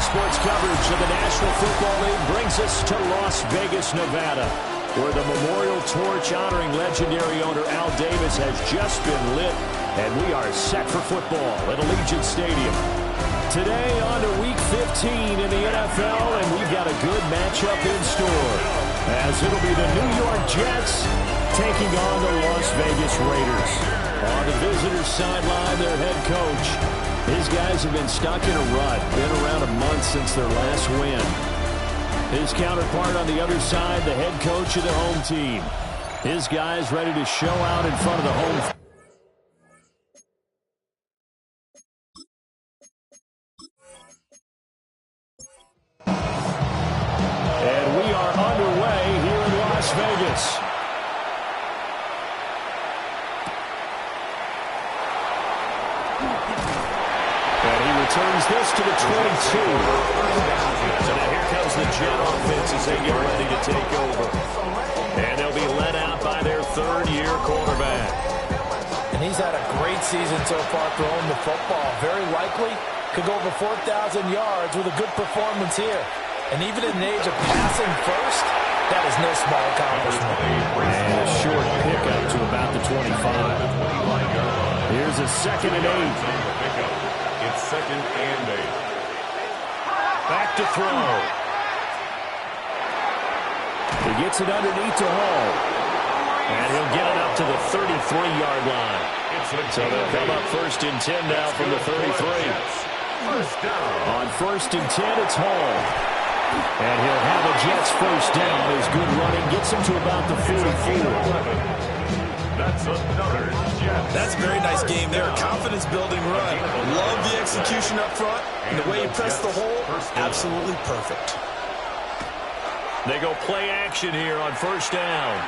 sports coverage of the National Football League brings us to Las Vegas, Nevada, where the memorial torch honoring legendary owner Al Davis has just been lit, and we are set for football at Allegiant Stadium. Today on to Week 15 in the NFL, and we've got a good matchup in store, as it'll be the New York Jets taking on the Las Vegas Raiders. On the visitors' sideline, their head coach. His guys have been stuck in a rut, been around a month since their last win. His counterpart on the other side, the head coach of the home team. His guys ready to show out in front of the home. And we are underway here in Las Vegas. Turns this to the 22. So now here comes the Jet offense as they get ready to take over. And they'll be led out by their third-year quarterback. And he's had a great season so far throwing the football. Very likely could go over 4,000 yards with a good performance here. And even in an age of passing first, that is no small accomplishment. And a short pickup to about the 25. Here's a 2nd and 8. It's 2nd and 8. Back to throw. He gets it underneath to Hall. And he'll get it up to the 33-yard line. So they'll come up 1st and 10 now from the 33. On 1st and 10, it's Hall. And he'll have a Jets first down. His good running gets him to about the 44. That's a very nice game there. Confidence-building run. Love the execution up front. And the way he pressed the hole, absolutely perfect. They go play action here on 1st down.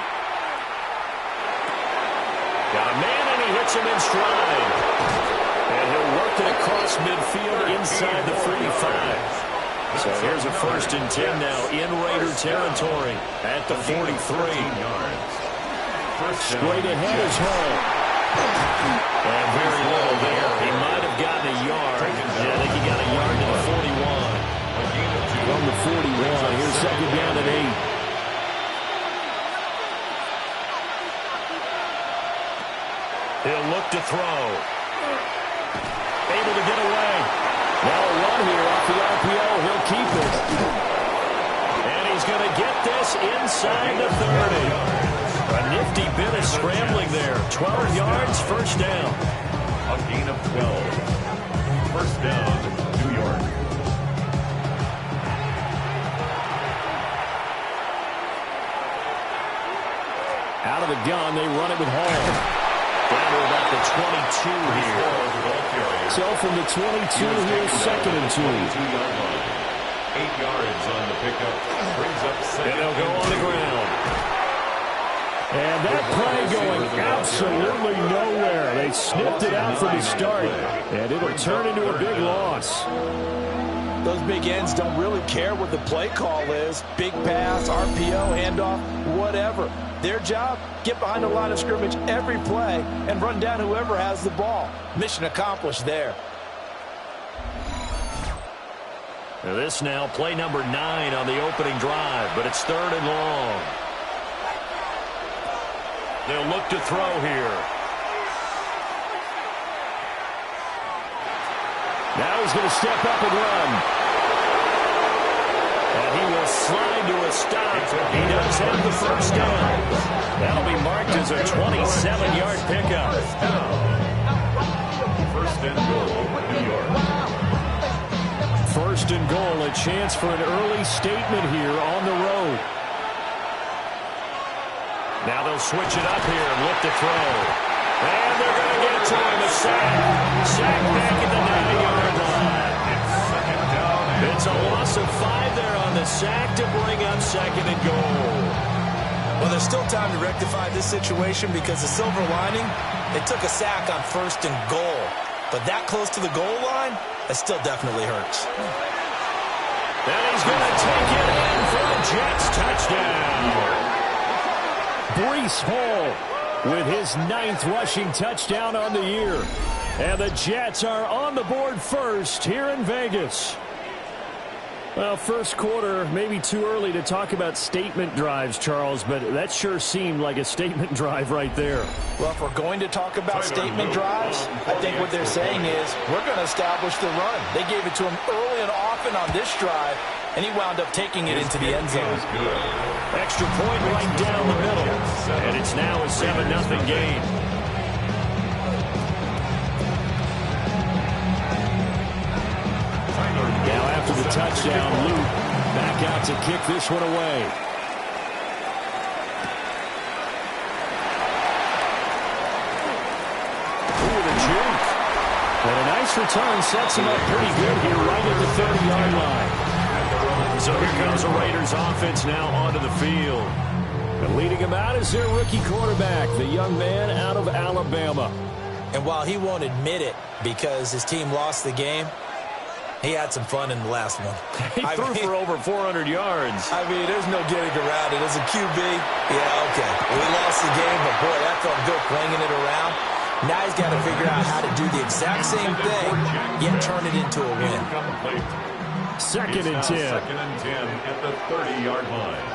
Got a man, and he hits him in stride. And he'll work it across midfield inside the 45. So here's a 1st and 10 now in Raider territory at the 43. Straight ahead is Hall. And very little there. He might have gotten a yard. Yeah, I think he got a yard to the 41. From the 41, here's 2nd down and 8. He'll look to throw. Able to get away. Now a run here off the RPO. He'll keep it. And he's going to get this inside the 30. A nifty bit of scrambling there. 12 yards, 1st down. A gain of 12. 1st down, New York. Out of the gun, they run it with Hall. Down to about the 22 here. So from the 22, here's 2nd and 2. 8 yards on the pickup. Brings up 2nd. And they'll go on the ground. And that play going absolutely nowhere. They snipped it out from the start, and it'll turn into a big loss. Those big ends don't really care what the play call is. Big pass, RPO, handoff, whatever. Their job, get behind the line of scrimmage every play and run down whoever has the ball. Mission accomplished there. Now this now, play number 9 on the opening drive, but it's 3rd and long. They'll look to throw here. Now he's going to step up and run. And he will slide to a stop. He does have the 1st down. That'll be marked as a 27-yard pickup. 1st and goal, New York. 1st and goal, a chance for an early statement here on the road. Now they'll switch it up here and look to throw. And they're going to get to him. A sack. Sack back at the 9-yard line. It's a loss of 5 there on the sack to bring up 2nd and goal. Well, there's still time to rectify this situation because the silver lining, they took a sack on 1st and goal. But that close to the goal line, that still definitely hurts. And he's going to take it in for a Jets touchdown. Breece Hall with his 9th rushing touchdown on the year. And the Jets are on the board first here in Vegas. Well, first quarter, maybe too early to talk about statement drives, Charles, but that sure seemed like a statement drive right there. Well, if we're going to talk about statement drives, I think what they're saying is we're going to establish the run. They gave it to him early and often on this drive, and he wound up taking it into the end zone. Extra point right down the middle, and it's now a 7-0 game. Now after the touchdown, Luke back out to kick this one away. Ooh, the juke. And a nice return sets him up pretty good here right at the 30-yard line. So here comes the Raiders offense now onto the field. And leading him out is their rookie quarterback, the young man out of Alabama. And while he won't admit it because his team lost the game, he had some fun in the last one. He threw for over 400 yards. I mean, there's no getting around it. As a QB, yeah, okay. We lost the game, but boy, that felt good flinging it around. Now he's got to figure out how to do the exact same thing, yet turn it into a win. Second and 10. Second and 10 at the 30-yard line.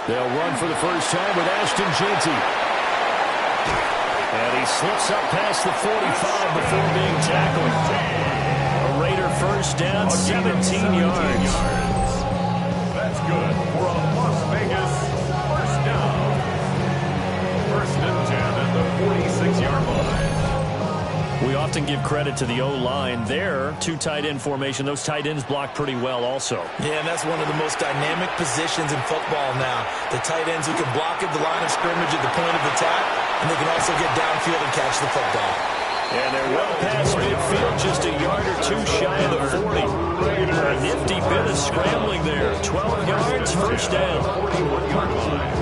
They'll run for the first time with Ashton Jeanty. And he slips up past the 45 before being tackled. A Raider first down, 17 yards. That's good for a Las Vegas first down. First and 10 at the 46-yard line. We often give credit to the O-line there. Two tight end formation. Those tight ends block pretty well also. Yeah, and that's one of the most dynamic positions in football now. The tight ends who can block at the line of scrimmage at the point of attack, and they can also get downfield and catch the football. And they're well past midfield, just a yard or two shy of the 40. A nifty bit of scrambling there. 12 yards, first down. 41-yard line.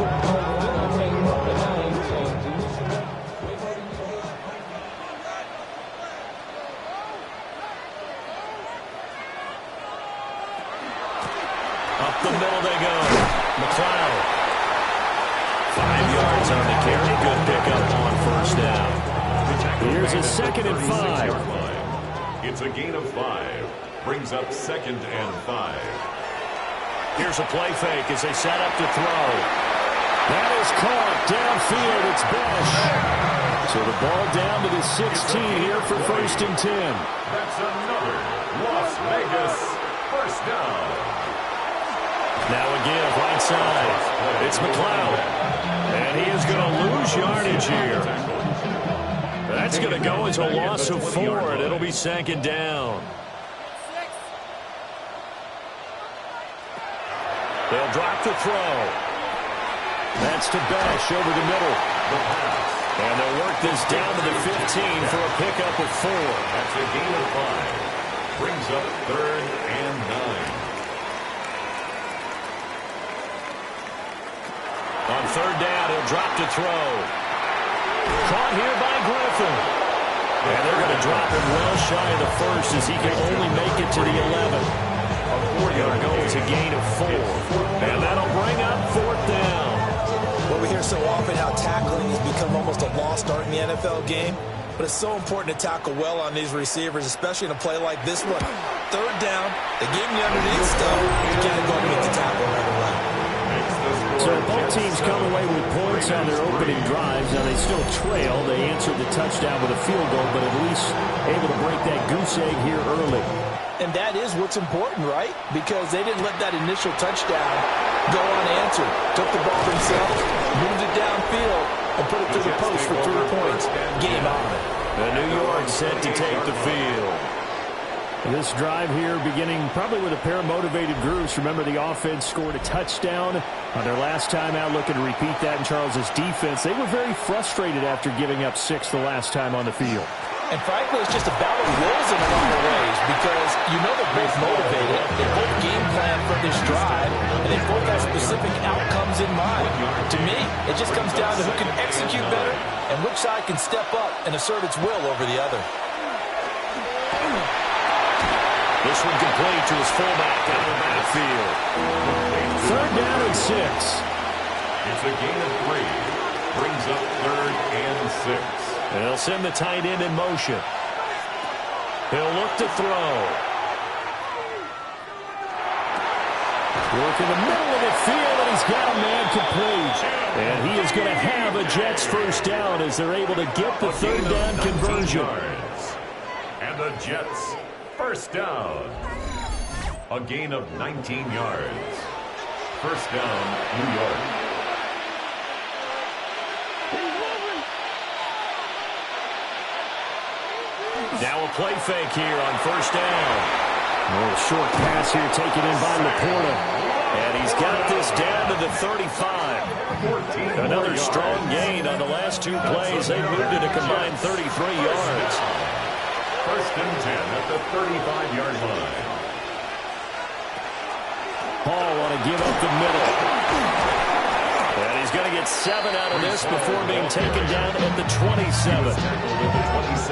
Up the middle they go. McLeod. 5 yards on the carry. Good pickup on first down. Here's a second and 5. It's a gain of 5. Brings up second and 5. Here's a play fake as they set up to throw. That is caught downfield. It's Besh. So the ball down to the 16 here for first and 10. That's another Las Vegas first down. Now again, right side. It's McLeod. And he is going to lose yardage here. That's going to go as a loss of 4, and it'll be second down. They'll drop the throw. That's to Besh over the middle. And they'll work this down to the 15 for a pickup of 4. That's a gain of 5. Brings up third and 9. On third down, he'll drop to throw. Caught here by Griffin. And they're going to drop him well shy of the first as he can only make it to the 11. Going to go as a gain of 4. And that'll bring up fourth down. Well, we hear so often how tackling has become almost a lost art in the NFL game. But it's so important to tackle well on these receivers, especially in a play like this one. Third down, they gave him the underneath stuff. You got to go and make the tackle right away. So both teams come away with points on their opening drives. Now they still trail. They answered the touchdown with a field goal, but at least able to break that goose egg here early. And that is what's important, right? Because they didn't let that initial touchdown go unanswered. Took the ball themselves, moved it downfield, and put it to the post for 3 points. Game on. And New York set to take the field. This drive here beginning probably with a pair of motivated groups. Remember, the offense scored a touchdown on their last time out, looking to repeat that in Charles's defense. They were very frustrated after giving up 6 the last time on the field. And frankly, it's just a battle of wills in a lot of ways because you know they're both motivated. They both game plan for this drive, and they both have specific outcomes in mind. To me, it just comes down to who can execute better and which side can step up and assert its will over the other. This one complete to his fullback down the backfield. Third down and 6. It's a gain of 3. Brings up third and 6. And they'll send the tight end in motion. He'll look to throw. Working the middle of the field, and he's got a man complete. And he is going to have a Jets first down as they're able to get the third down conversion. And the Jets first down. A gain of 19 yards. First down, New York. Now a play fake here on first down. A little short pass here taken in by Laporta. And he's got this down to the 35. Another strong gain on the last two plays. They moved it a combined 33 yards. First and 10 at the 35-yard line. Hall want to give up the middle. And he's going to get 7 out of this before being taken down at the 27.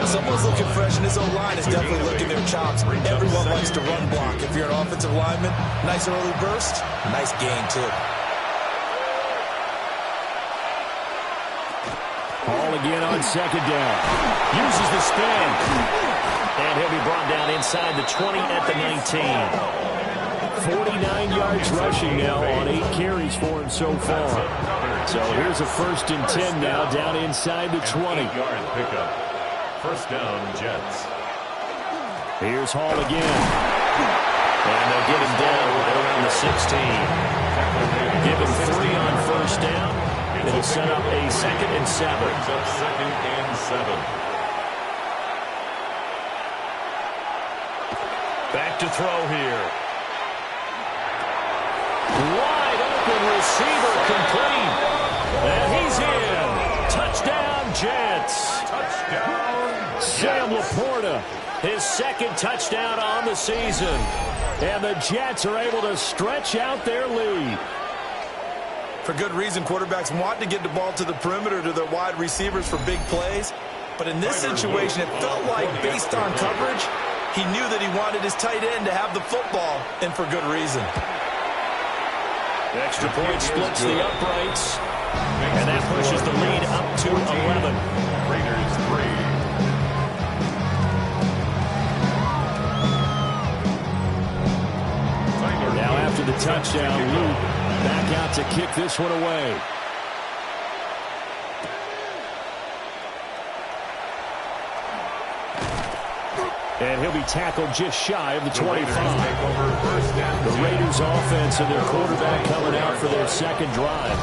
Someone's looking fresh, and his O-line is definitely licking their chops. Everyone likes to run block. If you're an offensive lineman, nice early burst, nice gain, too. Hall again on second down. Uses the spin. And he'll be brought down inside the 20 at the 19. 49 yards rushing now on 8 carries for him so far. So here's a first and 10 now down inside the 20. 8-yard pickup. First down, Jets. Here's Hall again. And they'll get him down right around the 16. Give him 3 on first down. It'll set up a second and 7. Up second and 7. Back to throw here. Wide open receiver complete. And he's in. Touchdown, Jets. Touchdown. Sam Laporta, his second touchdown on the season. And the Jets are able to stretch out their lead. For good reason, quarterbacks want to get the ball to the perimeter to their wide receivers for big plays. But in this situation, it felt like, based on coverage, he knew that he wanted his tight end to have the football, and for good reason. Extra point splits the uprights. And that pushes the lead up to 11. Raiders 3. Now after the touchdown, Luke back out to kick this one away. And he'll be tackled just shy of the 25. The Raiders offense and their quarterback coming out for their second drive.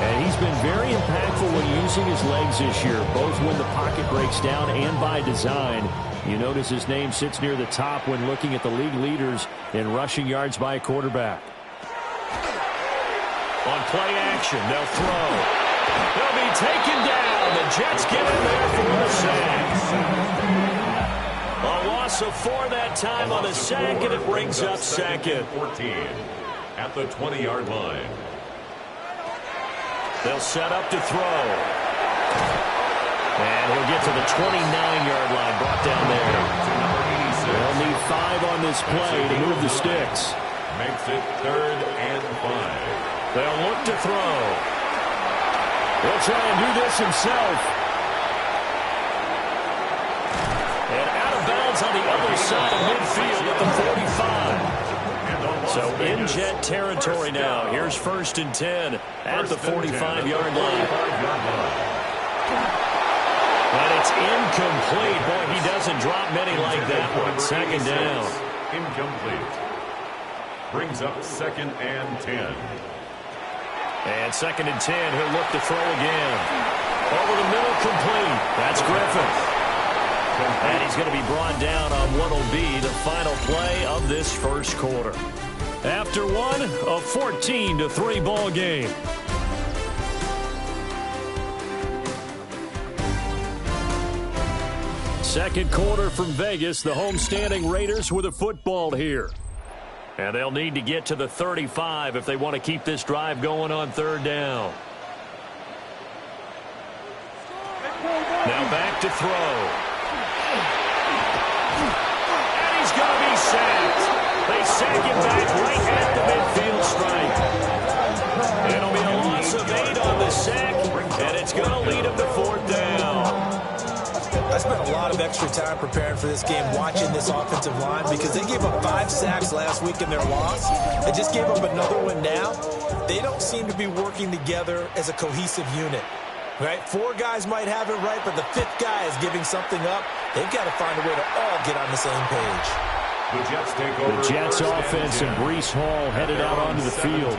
And he's been very impactful when using his legs this year, both when the pocket breaks down and by design. You notice his name sits near the top when looking at the league leaders in rushing yards by a quarterback. On play action, they'll throw. They'll be taken down. The Jets get in there for the sack. A loss of 4 that time on the sack, and it brings up second. 14 at the 20-yard line. They'll set up to throw. And he'll get to the 29-yard line, brought down there. They'll need 5 on this play to move the sticks. Makes it 3rd and 5. They'll look to throw. He'll try and do this himself. And out of bounds on the other side of midfield at the 45. So in Jet territory now. Here's first and 10 at the 45-yard line. But it's incomplete. Boy, he doesn't drop many like that one. Second down. Incomplete. Brings up 2nd and 10. And 2nd and 10, he'll look to throw again. Over the middle, complete. That's Griffin. And he's going to be brought down on what will be the final play of this first quarter. After one, a 14-3 ball game. Second quarter from Vegas. The homestanding Raiders with a football here. And they'll need to get to the 35 if they want to keep this drive going on 3rd down. Now back to throw. And he's going to be sacked. They sack him back right at the midfield stripe. It'll be a loss of 8 on the sack, and it's going to lead him to 4th down. I spent a lot of extra time preparing for this game, watching this offensive line, because they gave up 5 sacks last week in their loss. They just gave up another one now. They don't seem to be working together as a cohesive unit. Right? 4 guys might have it right, but the 5th guy is giving something up. They've got to find a way to all get on the same page. The Jets offense and Breece Hall headed out onto the field.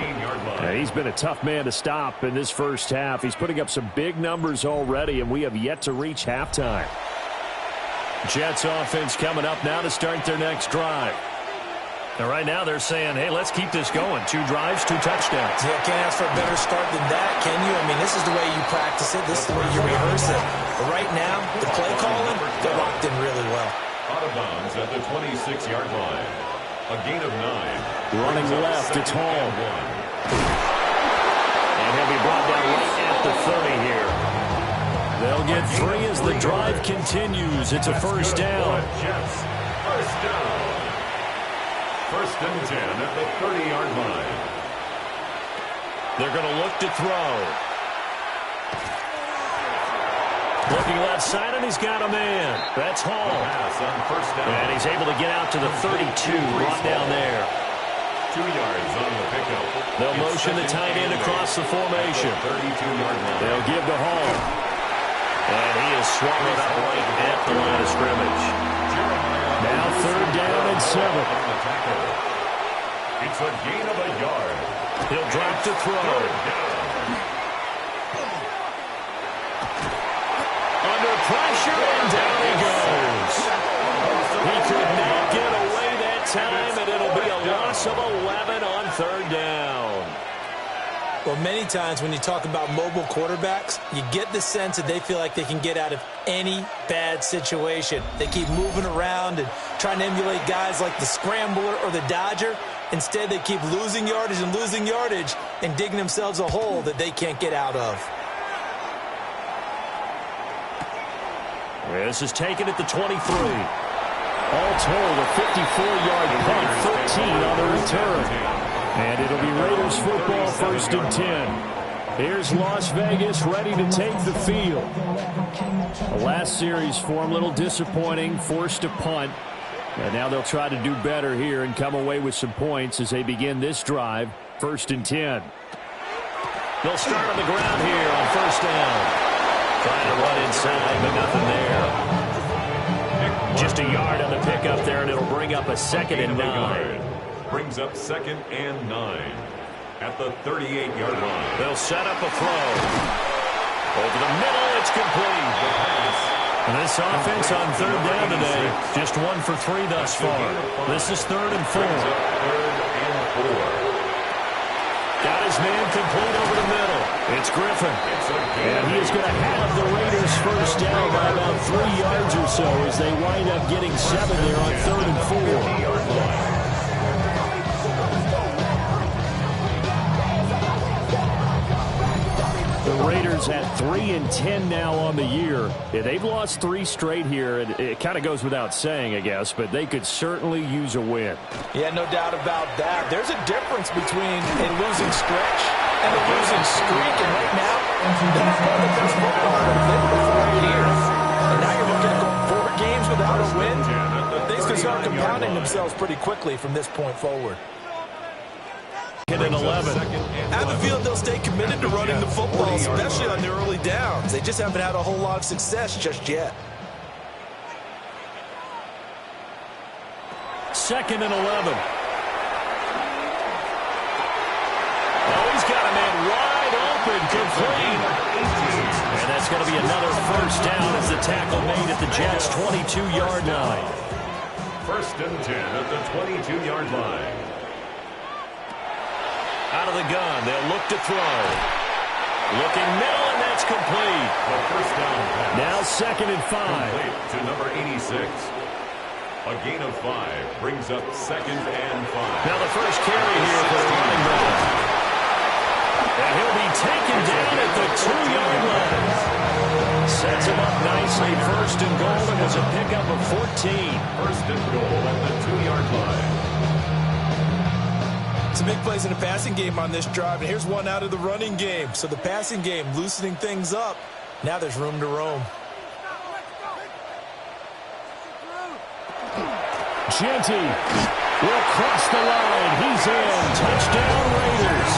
He's been a tough man to stop in this first half. He's putting up some big numbers already, and we have yet to reach halftime. Jets offense coming up now to start their next drive. And right now they're saying, hey, let's keep this going. 2 drives, 2 touchdowns. Yeah, can't ask for a better start than that, can you? I mean, this is the way you practice it. This is the way you rehearse it. But right now, the play calling, they're locked in really well. Out of bounds at the 26-yard line. A gain of 9. Running left, it's Hall. And he'll be brought down right at the 30 here. They'll get 3 as the drive continues. It's a first down. Jets, first down. First and 10 at the 30-yard line. They're going to look to throw. Looking left side, and he's got a man. That's Hall. And he's able to get out to the 32, brought down there. 2 yards on the pickup. They'll motion the tight end across the formation. 32-yard line. They'll give to Hall. And he is swallowed up right at the line of scrimmage. Now 3rd down and 7. It's a gain of a yard. He'll drop to throw. Under pressure, and down he goes. He could not get away that time, and it'll be a loss of 11 on 3rd down. Well, many times when you talk about mobile quarterbacks, you get the sense that they feel like they can get out of any bad situation. They keep moving around and trying to emulate guys like the Scrambler or the Dodger. Instead, they keep losing yardage and digging themselves a hole that they can't get out of. This is taken at the 23. All told, a 54-yard punt, 13 on the return. And it'll be Raiders football, 1st and 10. Here's Las Vegas ready to take the field. The last series for them, a little disappointing, forced to punt. And now they'll try to do better here and come away with some points as they begin this drive, 1st and 10. They'll start on the ground here on 1st down. Trying to run inside, but nothing there. Just a yard on the pickup there, and it'll bring up a 2nd and 9. Brings up 2nd and 9 at the 38-yard line. They'll set up a throw. Over the middle, it's complete. And this offense on 3rd down today, just 1 for 3 thus far. This is 3rd and 4. 3rd and 4. Got his man complete over the middle. It's Griffin. And he is going to have the Raiders first down by about 3 yards or so as they wind up getting 7 there on 3rd and 4. The Raiders at 3 and 10 now on the year. Yeah, they've lost 3 straight here. It kind of goes without saying, I guess, but they could certainly use a win. Yeah, no doubt about that. There's a difference between a losing stretch and a losing streak. And right now, that's one of the best football they've played for 4 years. And now you're looking at going 4 games without a win. Things can start compounding themselves pretty quickly from this point forward. And 11. I have a feeling they'll stay committed to running the football, especially on their early downs. They just haven't had a whole lot of success just yet. 2nd and 11. Oh, he's got a man wide open, complete. And that's going to be another first down as the tackle made at the Jets' 22-yard line. 1st and 10 at the 22-yard line. Out of the gun, they'll look to throw. Looking middle, and that's complete. The first down pass. Now 2nd and 5. Complete to number 86. A gain of 5 brings up 2nd and 5. Now the first carry here for the running back. And he'll be taken down at the 2-yard line. Sets him up nicely. 1st and goal. It was a pickup of 14. 1st and goal at the 2-yard line. Some big plays in the passing game on this drive, and here's one out of the running game. So the passing game loosening things up. Now there's room to roam. Genty will cross the line. He's in. Touchdown, Raiders.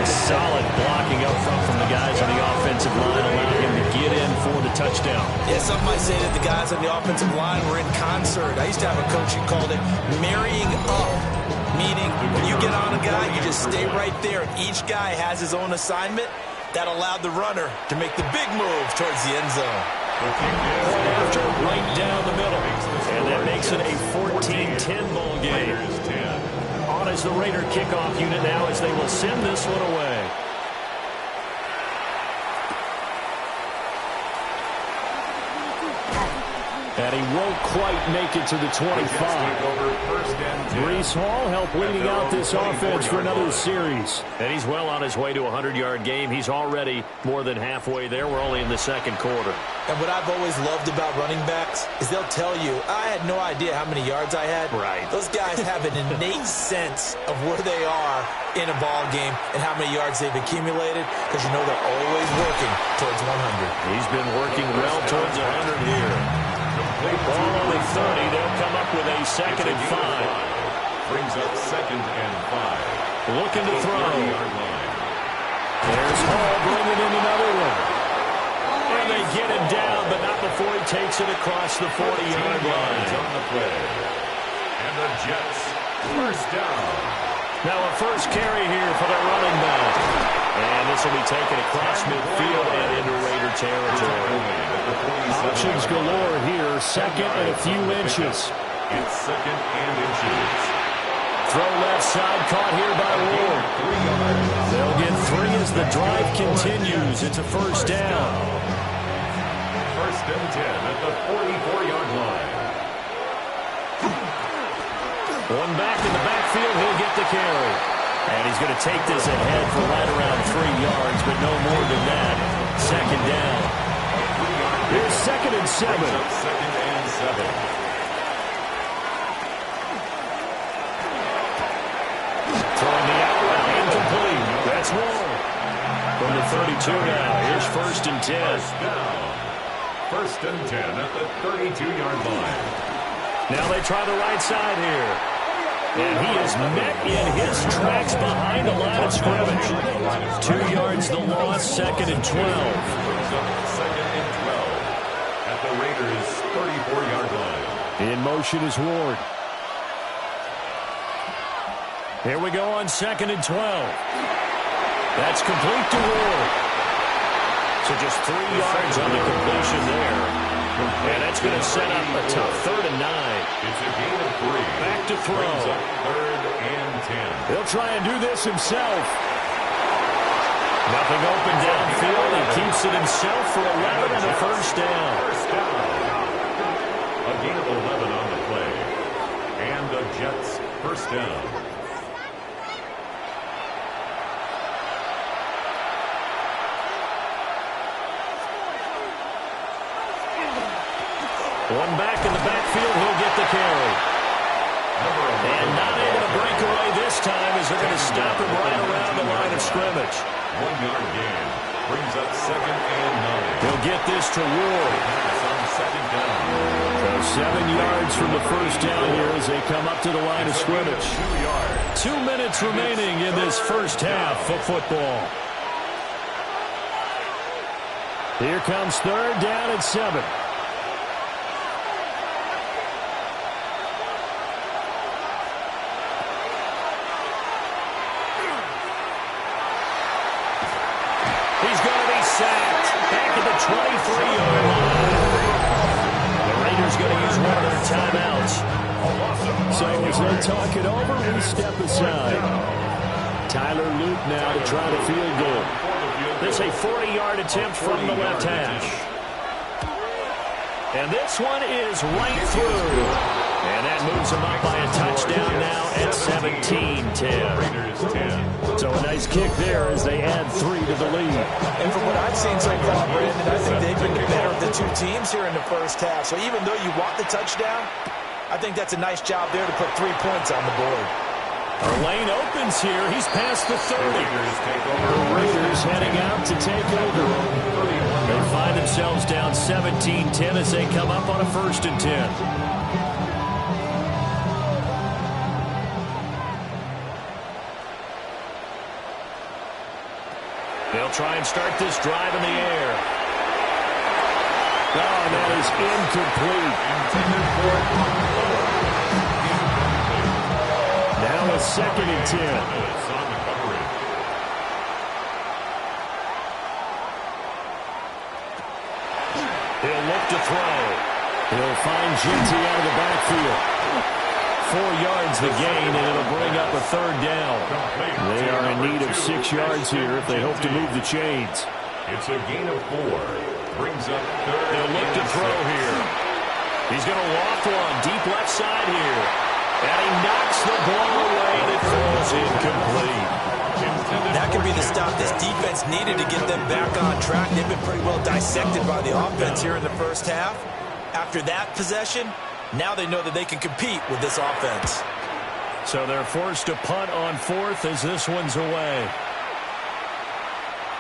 Solid blocking up front from the guys on the offensive line, allowing him to get in for the touchdown. Yeah, some might say that the guys on the offensive line were in concert. I used to have a coach who called it marrying up, meaning when you get on a guy, you just stay right there. Each guy has his own assignment. That allowed the runner to make the big move towards the end zone. Point after, right down the middle. And that makes it a 14-10 ball game. On as the Raider kickoff unit now as they will send this one away. And he won't quite make it to the 25. Breece Hall helped leading out this offense for another series. And he's well on his way to a 100-yard game. He's already more than halfway there. We're only in the second quarter. And what I've always loved about running backs is they'll tell you, I had no idea how many yards I had. Right. Those guys have an innate sense of where they are in a ball game and how many yards they've accumulated, because you know they're always working towards 100. He's been working well towards 100 here. Ball only 30. They'll come up with a 2nd and 5. Brings up 2nd and 5. Looking to throw. There's Hall bringing in another one. And they get him down, but not before he takes it across the 40-yard line. On the play. And the Jets, first down. Now a first carry here for the running back. And this will be taken across midfield and into Raider territory. Options galore here. 2nd and a few inches. It's 2nd and inches. Throw left side, caught here by Ward. They'll get 3 as the drive continues. It's a first down. 1st and 10 at the 44-yard line. One back in the backfield, he'll get the carry. And he's going to take this ahead for right around 3 yards, but no more than that. 2nd down. Here's 2nd and 7. 2nd and 7. Throwing the out route, incomplete. That's Ward. From the 32 now, here's 1st and 10. First down. 1st and 10 at the 32-yard line. Now they try the right side here. And he is met in his tracks behind the line of scrimmage. 2 yards the loss, 2nd and 12. 2nd and 12 at the Raiders' 34-yard line. In motion is Ward. Here we go on 2nd and 12. That's complete to Ward. So just 3 yards on the completion there. And that's going to set up a tough 3rd and 9. It's a gain of 3. Back to throw. Brings up 3rd and 10. He'll try and do this himself. Nothing open downfield. He keeps it himself for 11 and a first down. First down. A gain of 11 on the play. And the Jets first down. One back in the backfield, he'll get the carry. And not able to break away this time as they're going to stop him right around the line of scrimmage. 1-yard gain. Brings up 2nd and 9. He'll get this to Ward. On 2nd down. So 7 yards from the first down here as they come up to the line of scrimmage. 2 yards. 2 minutes remaining in this first half of football. Here comes 3rd down and 7. Back at the 23-yard line. The Raiders going to use one of their timeouts. So as they talk it over, we step aside. Tyler Luke now to try the field goal. This a 40-yard attempt from the left hash. And this one is right through. And that moves them up by a touchdown now at 17-10. So a nice kick there as they add 3 to the lead. And from what I've seen so far, Brandon, I think they've been the better of the 2 teams here in the first half. So even though you want the touchdown, I think that's a nice job there to put 3 points on the board. Our lane opens here. He's past the 30. The Raiders heading out to take over. They find themselves down 17-10 as they come up on a 1st and 10. They'll try and start this drive in the air. Oh, and that is incomplete. Now a 2nd and 10. He'll look to throw. He'll find Ginty out of the backfield. 4 yards the gain, and it'll bring up a 3rd down. They are in need of 6 yards here if they hope to move the chains. It's a gain of 4. Brings up 3rd. They'll look to throw here. He's going to loft one deep left side here. And he knocks the ball away, and it falls incomplete. That could be the stop this defense needed to get them back on track. They've been pretty well dissected by the offense here in the first half. After that possession, now they know that they can compete with this offense. So they're forced to punt on 4th as this one's away.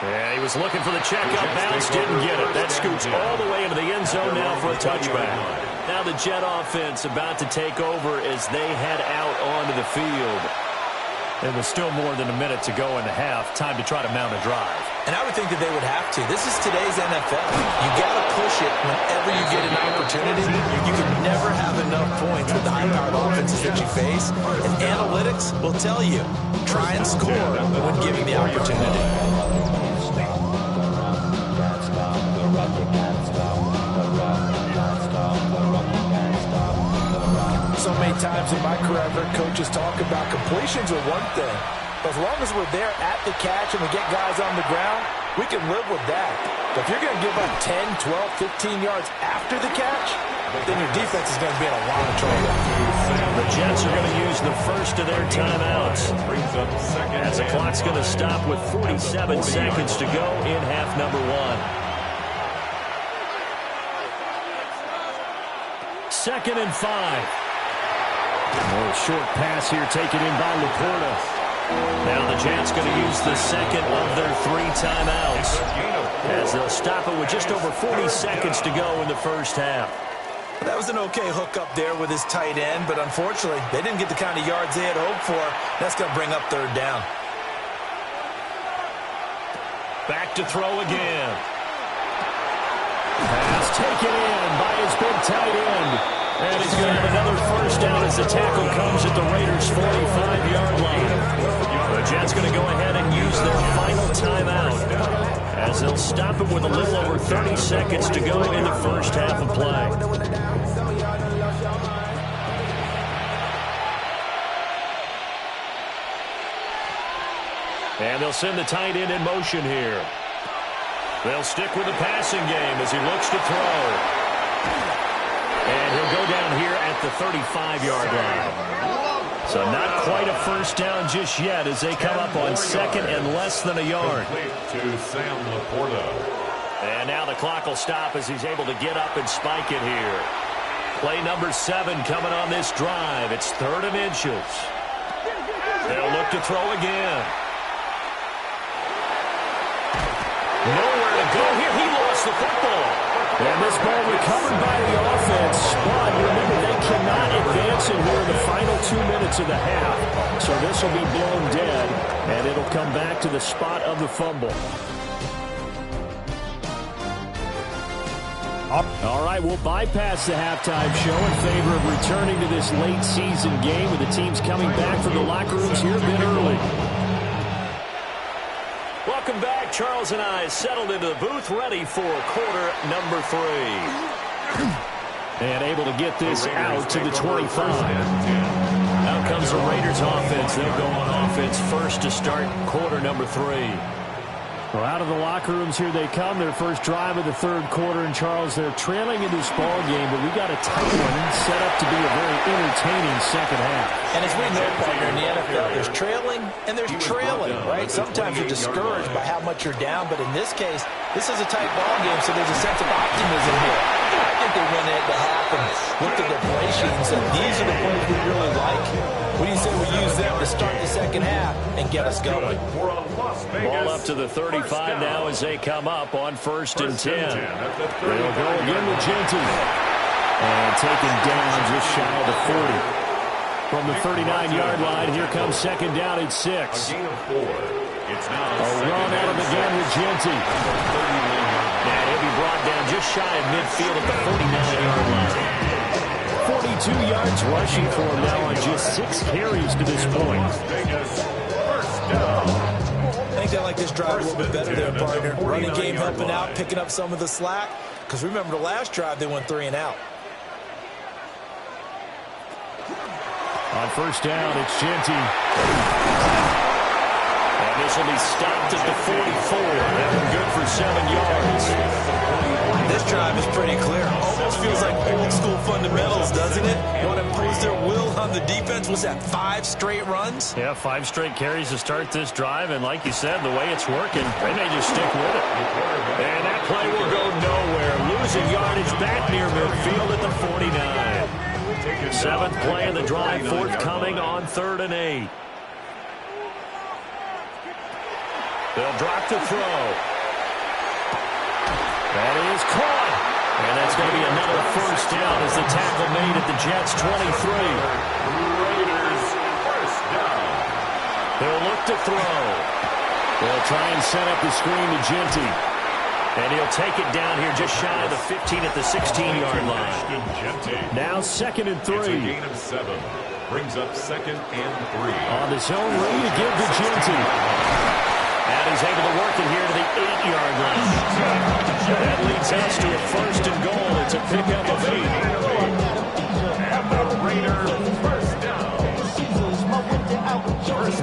Yeah, he was looking for the checkup bounce, didn't get it. That scoots all the way into the end zone now for a touchback. Now the Jet offense about to take over as they head out onto the field. And with still more than a minute to go in the half, time to try to mount a drive. And I would think that they would have to. This is today's NFL. You got to push it whenever you get an opportunity. You can never have enough points with the high-powered offenses that you face. And analytics will tell you, try and score when given the opportunity. So many times in my career, I've heard coaches talk about completions are one thing. But as long as we're there at the catch and we get guys on the ground, we can live with that. But if you're going to give up 10, 12, 15 yards after the catch, then your defense is going to be in a lot of trouble. The Jets are going to use the first of their timeouts. As the clock's going to stop with 47 seconds to go in half number 1. 2nd and 5. A short pass here taken in by Laporta. Now the Jets going to use the second of their 3 timeouts as they'll stop it with just over 40 seconds to go in the first half. That was an okay hookup there with his tight end, but unfortunately, they didn't get the kind of yards they had hoped for. That's going to bring up 3rd down. Back to throw again. Pass taken in by his big tight end. And he's going to have another first down as the tackle comes at the Raiders' 45-yard line. The Jets going to go ahead and use their final timeout as they'll stop it with a little over 30 seconds to go in the first half of play. And they'll send the tight end in motion here. They'll stick with the passing game as he looks to throw. And he'll go down here at the 35-yard line. So not quite a first down just yet as they come up on 2nd and less than a yard. To Sam Laporta. And now the clock will stop as he's able to get up and spike it here. Play number 7 coming on this drive. It's 3rd and inches. They'll look to throw again. Nowhere to go here. He lost the football. And this ball recovered by the offense. But remember, they cannot advance in here in the final 2 minutes of the half. So this will be blown dead, and it'll come back to the spot of the fumble. All right, we'll bypass the halftime show in favor of returning to this late season game with the teams coming back from the locker rooms here a bit early. Welcome back. Charles and I settled into the booth, ready for quarter number 3. And able to get this out to the 25. Out comes the Raiders offense. They'll go on offense first to start quarter number 3. Well, out of the locker rooms here they come. Their first drive of the 3rd quarter. And, Charles, they're trailing in this ball game, but we got a tight one set up to be a very entertaining second half. And as we know, partner, in the NFL, there's trailing and there's trailing, right? Sometimes you're discouraged by how much you're down, but in this case, this is a tight ball game, so there's a sense of optimism here. I think they went at the half and looked at their play sheet and said, these are the plays we really like. What do you say we use them to start the second half and get us going? Ball up to the 35 now as they come up on 1st and 10. They'll go again with Ginty. And taken down just shy of the 40. From the 39-yard line, here comes 2nd down at 6. A gain of 4. It's now a run out of the game with Jeanty. And he'll be brought down just shy of midfield at the 49-yard line. 42 yards rushing for him now on just 6 carries to this point. I think they like this drive a little bit better there, partner. Running game helping out, picking up some of the slack. Because remember, the last drive, they went 3 and out. On first down, it's Jeanty. And this will be stopped at the 44. That good for 7 yards. This drive is pretty clear. Almost feels like old school fundamentals, doesn't it? Want to impose their will on the defense. Was that 5 straight runs? Yeah, 5 straight carries to start this drive. And like you said, the way it's working, they may just stick with it. And that play will go nowhere. Losing yardage back near midfield at the 49. 7th play of the drive, forthcoming on 3rd and 8. They'll drop to throw. That is caught. And that's going to be another first down as the tackle made at the Jets' 23. Raiders first down. They'll look to throw. They'll try and set up the screen to Jeanty. And he'll take it down here just shy of the 15 at the 16-yard line. Now 2nd and 3. It's a gain of 7. Brings up 2nd and 3. On the zone read to give to Jeanty. And he's able to work it here to the 8-yard line. That leads us to a 1st and goal. It's a pickup of 8. And the Raiders first down.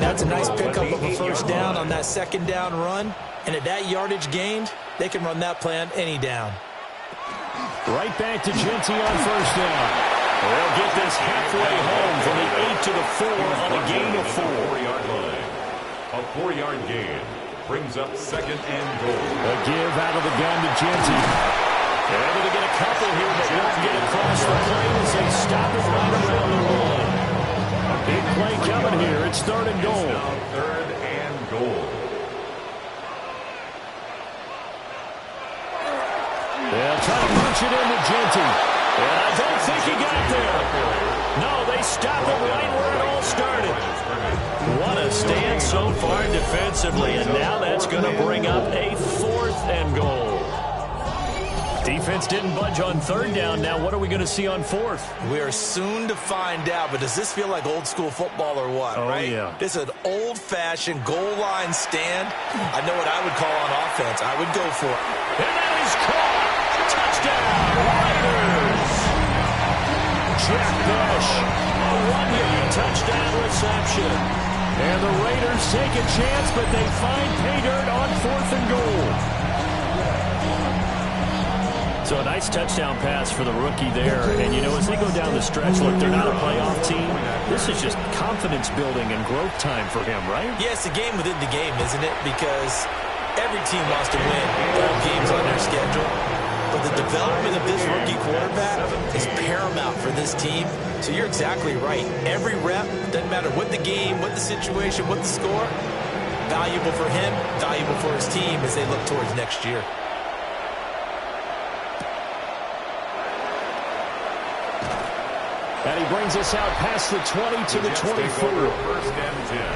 That's a nice pickup of a first down on that 2nd down run. And at that yardage gained, they can run that play on any down. Right back to Jeanty on first down. They'll get this halfway home from the 8 to the 4 on a gain of 4. 4-yard line. A 4-yard gain brings up 2nd and goal. A give out of the gun to Jeanty. They're able to get a couple here, but won't get across the plane as they stop it right around the line. A big play coming here. It's 3rd and goal. Now 3rd and goal. They'll try to punch it into Jeanty. And I don't think he got there. No, they stop it right where it all started. What a stand so far defensively, and now that's going to bring up a 4th and goal. Defense didn't budge on 3rd down. Now what are we going to see on 4th? We are soon to find out, but does this feel like old school football or what, right? Yeah. This is an old-fashioned goal line stand. I know what I would call on offense. I would go for it. And that is caught. Touchdown, Raiders. Jack Bush, a 1-yard touchdown reception. And the Raiders take a chance, but they find pay dirt on 4th and goal. So a nice touchdown pass for the rookie there. And, you know, as they go down the stretch, look, they're not a playoff team. This is just confidence building and growth time for him, right? Yeah, it's a game within the game, isn't it? Because every team wants to win all games on their schedule. But the development of this rookie quarterback is paramount for this team. So you're exactly right. Every rep, doesn't matter what the game, what the situation, what the score, valuable for him, valuable for his team as they look towards next year. And he brings us out past the 20 to the 24.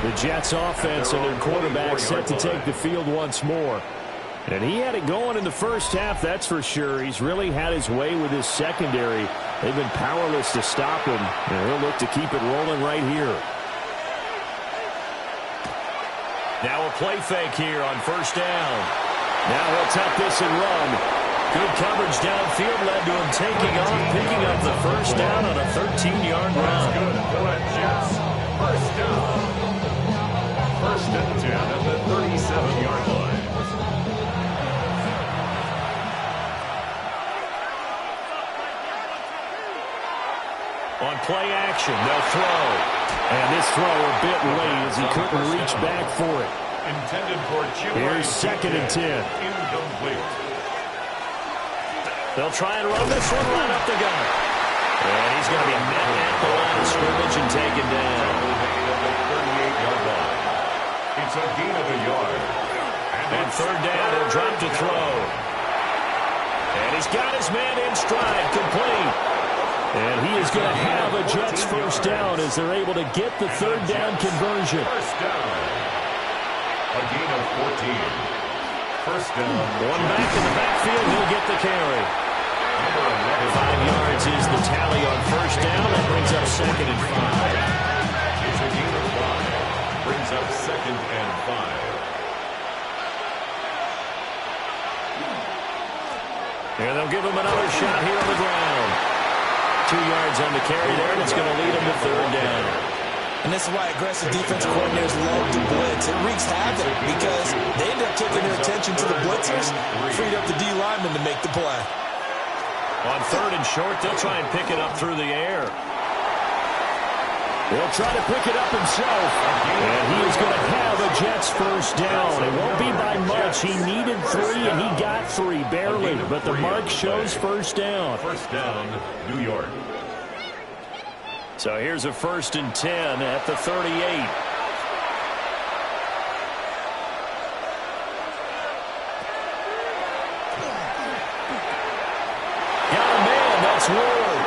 The Jets offense and their quarterback set to take the field once more. And he had it going in the first half, that's for sure. He's really had his way with his secondary. They've been powerless to stop him, and he'll look to keep it rolling right here. Now a play fake here on first down. Now he'll tuck this and run. Good coverage downfield led to him taking off, picking up the first down on a 13-yard run. Good for the Jets. First down. 1st and 10 at the 37-yard line. On play action, they'll throw. And this throw a bit late as he couldn't reach back for it. Intended for Chile. Here's 2nd and 10. Incomplete. They'll try and run this one right up the gut. And he's going to be met at the line of scrimmage and taken down. It's a gain of a yard. And 3rd down, he'll drop to throw. And he's got his man in stride, complete. And he is going to have a Jets first down as they're able to get the 3rd down conversion. First down. A gain of 14. First down. One back in the backfield. He'll get the carry. 5 yards is the tally on first down. That brings up 2nd and 5. It's a gain of 5. Brings up 2nd and 5. Here they'll give him another shot here on the ground. 2 yards on the carry there, and it's going to lead him to 3rd down. And this is why aggressive defense coordinators love to blitz. It wreaks havoc because they end up taking their attention to the blitzers, freed up the D lineman to make the play. On 3rd and short, they'll try and pick it up through the air. He'll try to pick it up himself. And he is going to have a Jets first down. It won't be by much. He needed 3, and he got 3, barely. But the mark shows first down. First down, New York. So here's a 1st and 10 at the 38. Ward.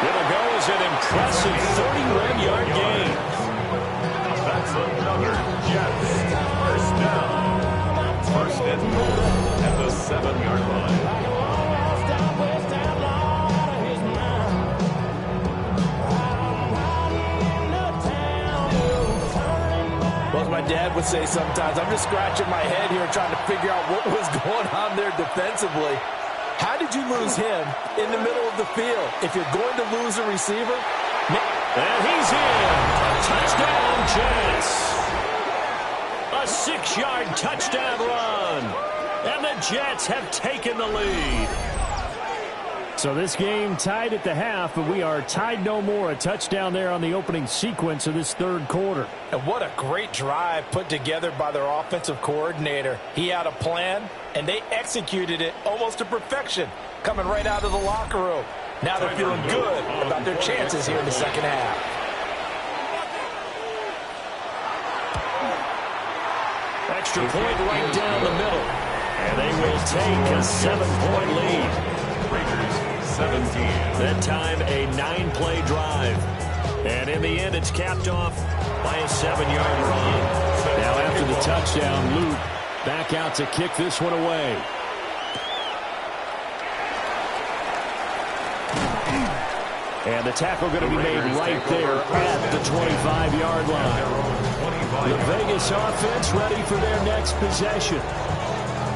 It'll go as an impressive 31-yard gain. That's another Jets first down. First and goal at the 7-yard line. Well, as my dad would say sometimes, I'm just scratching my head here trying to figure out what was going on there defensively. How did you lose him in the middle of the field? If you're going to lose a receiver. And he's in. Touchdown, Jets. A 6-yard touchdown run. And the Jets have taken the lead. So this game tied at the half, but we are tied no more. A touchdown there on the opening sequence of this 3rd quarter. And what a great drive put together by their offensive coordinator. He had a plan, and they executed it almost to perfection, coming right out of the locker room. Now they're feeling good about their chances here in the 2nd half. Extra point right down the middle. And they will take a 7-point lead. Raiders 17. That time a 9-play drive. And in the end, it's capped off by a 7-yard run. Now after the touchdown, Luke back out to kick this one away. And the tackle going to be made right there at the 25-yard line. The Vegas offense ready for their next possession.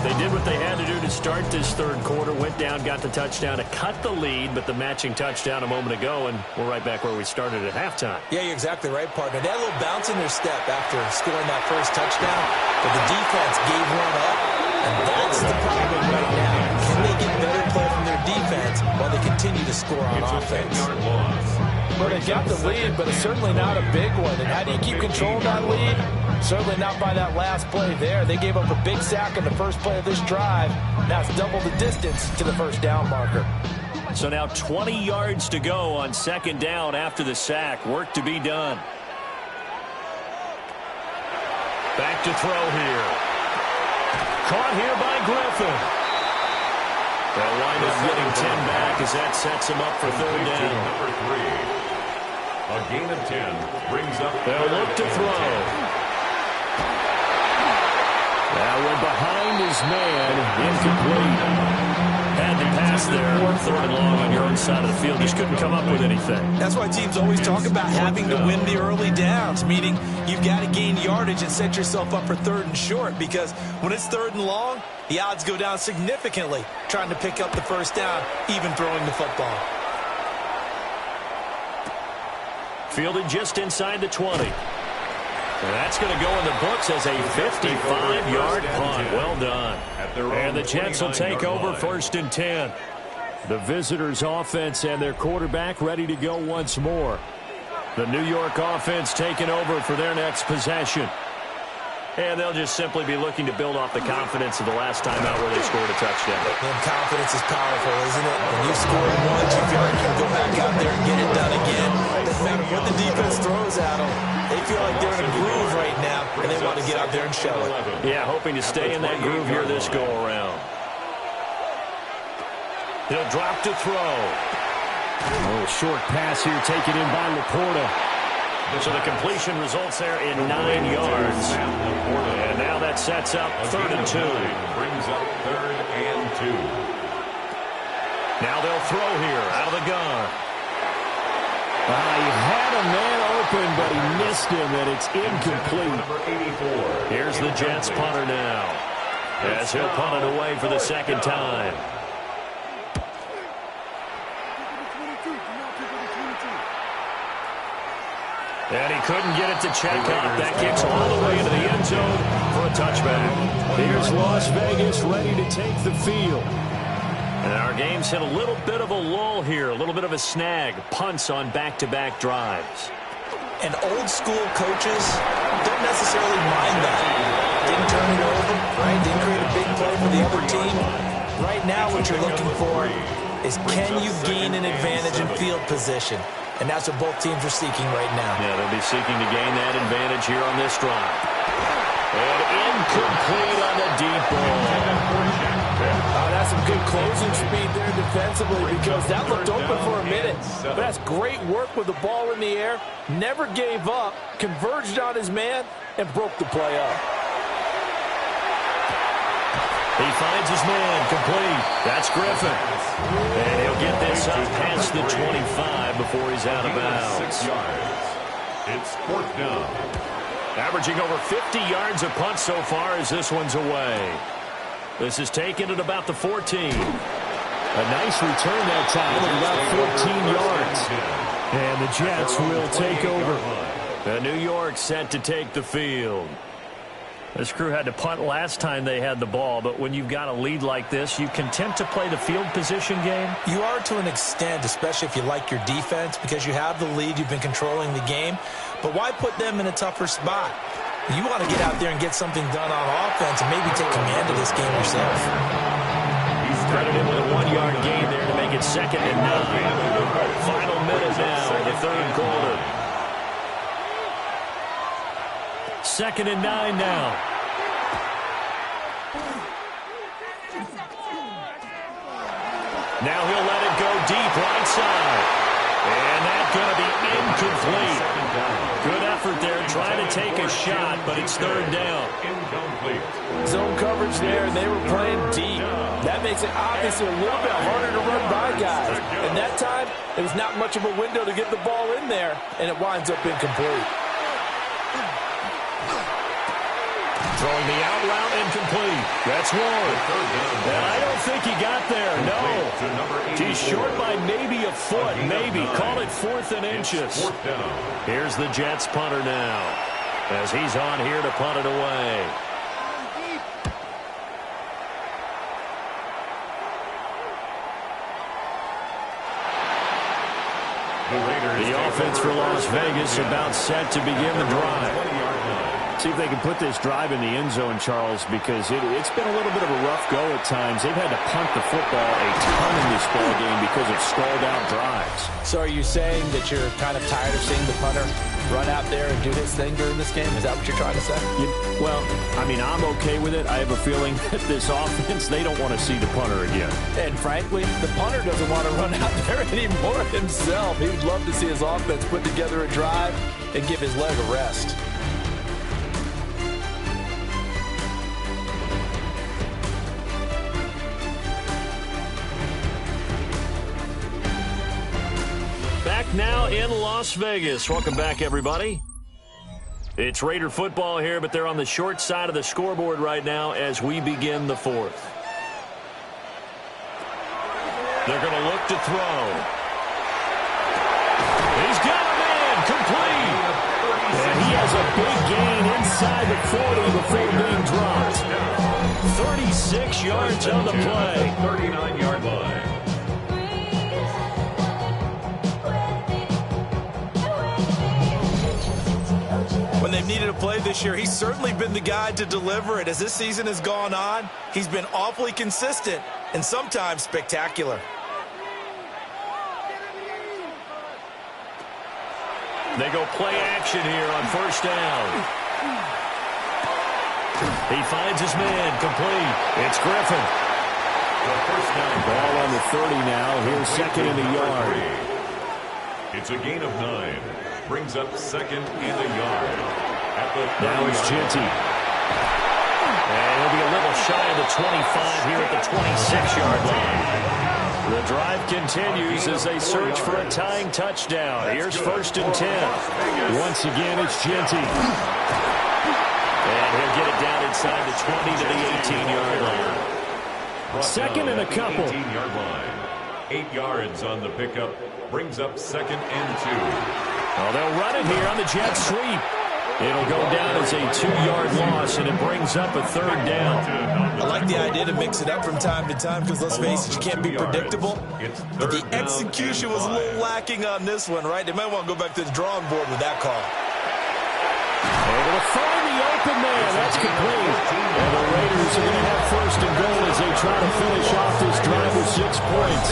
They did what they had to do to start this 3rd quarter, went down, got the touchdown to cut the lead, but the matching touchdown a moment ago, and we're right back where we started at halftime. Yeah, you're exactly right, partner. They had a little bounce in their step after scoring that first touchdown, but the defense gave one up, and that's the problem right now. Can they get better play from their defense while they continue to score on offense? Well, they got the lead, but it's certainly not a big one. And how do you keep control of that lead? Certainly not by that last play there. They gave up a big sack in the first play of this drive. Now it's double the distance to the first down marker. So now 20 yards to go on 2nd down after the sack. Work to be done. Back to throw here. Caught here by Griffin. They'll wind up getting 10 back as that sets him up for 3rd down. Number 3. A gain of 10 brings up. They'll look to throw. That one behind his man, incomplete. Had the pass there, 3rd and long on your own side of the field. Just couldn't come up with anything. That's why teams always talk about having to win the early downs, meaning you've got to gain yardage and set yourself up for 3rd and short, because when it's 3rd and long, the odds go down significantly trying to pick up the first down, even throwing the football. Fielded just inside the 20. And that's going to go in the books as a 55-yard punt. Well done. And the Jets will take over 1st and 10. The visitors' offense and their quarterback ready to go once more. The New York offense taking over for their next possession. And they'll just simply be looking to build off the confidence of the last time out where they scored a touchdown. And confidence is powerful, isn't it? When you score once, you feel like you can go back out there and get it done again. Doesn't matter what the defense throws at them. They feel like they're in a groove right now, and they want to get out there and show it. Yeah, hoping to stay in that groove here this go-around. He'll drop to throw. A little short pass here taken in by Laporta. So the completion results there in 9 yards. And now that sets up 3rd and 2. Brings up 3rd and 2. Now they'll throw here out of the gun. He had a man open, but he missed him, and it's incomplete. Here's the Jets punter now, as he'll punt it away for the 2nd time. And he couldn't get it to check up. That kicks all the way into the end zone for a touchback. Here's Las Vegas ready to take the field. And our game's hit a little bit of a lull here, a little bit of a snag. Punts on back-to-back drives. And old-school coaches don't necessarily mind that. Didn't turn it over, right? Didn't create a big play for the other team. Right now what you're looking for is can you gain an advantage in field position? And that's what both teams are seeking right now. Yeah, they'll be seeking to gain that advantage here on this drive. And incomplete on the deep ball. That's some good closing speed there defensively because that looked open for a minute. But that's great work with the ball in the air. Never gave up, converged on his man, and broke the play up. He finds his man, complete. That's Griffin. And he'll get this up past the 25 before he's out of bounds. 6 yards. It's 4th down. Averaging over 50 yards a punt so far as this one's away. This is taken at about the 14. A nice return that time at about 14 yards. And the Jets will take over. The New York set to take the field. This crew had to punt last time they had the ball, but when you've got a lead like this, you content to play the field position game? You are to an extent, especially if you like your defense, because you have the lead, you've been controlling the game. But why put them in a tougher spot? You want to get out there and get something done on offense and maybe take command of this game yourself. He's credited with a 1-yard gain there to make it 2nd and 9. Final minute now in the 3rd quarter. 2nd and 9 now. Now he'll let it go deep right side. And that's going to be incomplete. Good effort there trying to take a shot, but it's 3rd down. Incomplete. Zone coverage there, and they were playing deep. That makes it obviously a little bit harder to run by guys. And that time, it was not much of a window to get the ball in there, and it winds up incomplete. Throwing the out route incomplete. That's Ward. And I don't think he got there. No. He's short by maybe a foot. Maybe. Call it 4th and inches. Here's the Jets punter now, as he's on here to punt it away. The offense for Las Vegas about set to begin the drive. See if they can put this drive in the end zone, Charles, because it's been a little bit of a rough go at times. They've had to punt the football a ton in this ball game because of stalled-out drives. So are you saying that you're kind of tired of seeing the punter run out there and do his thing during this game? Is that what you're trying to say? Well, I mean, I'm okay with it. I have a feeling that this offense, they don't want to see the punter again. And frankly, the punter doesn't want to run out there anymore himself. He would love to see his offense put together a drive and give his leg a rest. Back now in Las Vegas. Welcome back, everybody. It's Raider football here, but they're on the short side of the scoreboard right now as we begin the 4th. They're going to look to throw. He's got a man, complete. And he has a big gain inside the 40 before being dropped. 36 yards on the play. 39-yard line. When they've needed a play this year, he's certainly been the guy to deliver it. As this season has gone on, he's been awfully consistent and sometimes spectacular. They go play action here on 1st down. He finds his man, complete. It's Griffin. Ball on the 30 now. Here's 2nd and a yard. It's a gain of 9. brings up second and a yard. Now it's Genty. And he'll be a little shy of the 25 here at the 26-yard line. The drive continues as they search for a tying touchdown. Here's 1st and 10. Once again, it's Genty. And he'll get it down inside the 20 to the 18-yard line. Second and a couple. 18-yard line. 8 yards on the pickup. Brings up second and 2. Oh, they'll run it here on the jet sweep. It'll go down as a 2-yard loss, and it brings up a 3rd down. I like the idea to mix it up from time to time because, let's face it, you can't be predictable. But the execution was a little lacking on this one, right? They might want to go back to the drawing board with that call. Able to find the open man. That's complete. And the Raiders are going to have 1st and goal as they try to finish off this drive with 6 points.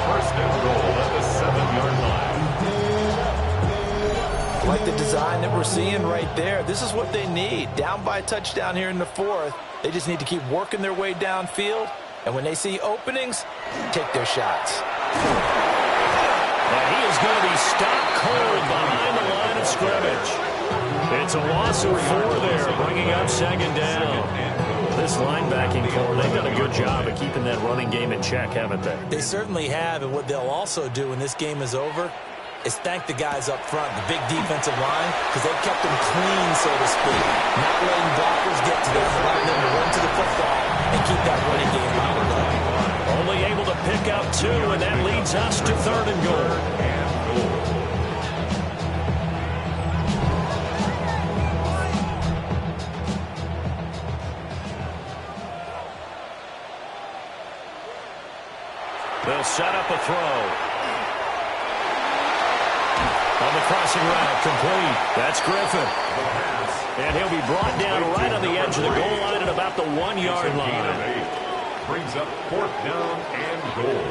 1st and goal at the 7-yard line. Like the design that we're seeing right there. This is what they need. Down by a touchdown here in the 4th. They just need to keep working their way downfield. And when they see openings, take their shots. And he is going to be stopped cold behind the line of scrimmage. It's a loss of 4 there, bringing up 2nd down. This linebacking core, they've done a good job of keeping that running game in check, haven't they? They certainly have, and what they'll also do when this game is over is thank the guys up front, the big defensive line, because they kept them clean, so to speak. Not letting blockers get to them, allowing them to run to the football and keep that running game powered up. Only able to pick up 2, and that leads us to 3rd and goal. They'll set up a throw. On the crossing route, complete. That's Griffin. And he'll be brought down right on the edge of the goal line at about the 1-yard line. Brings up 4th down and goal.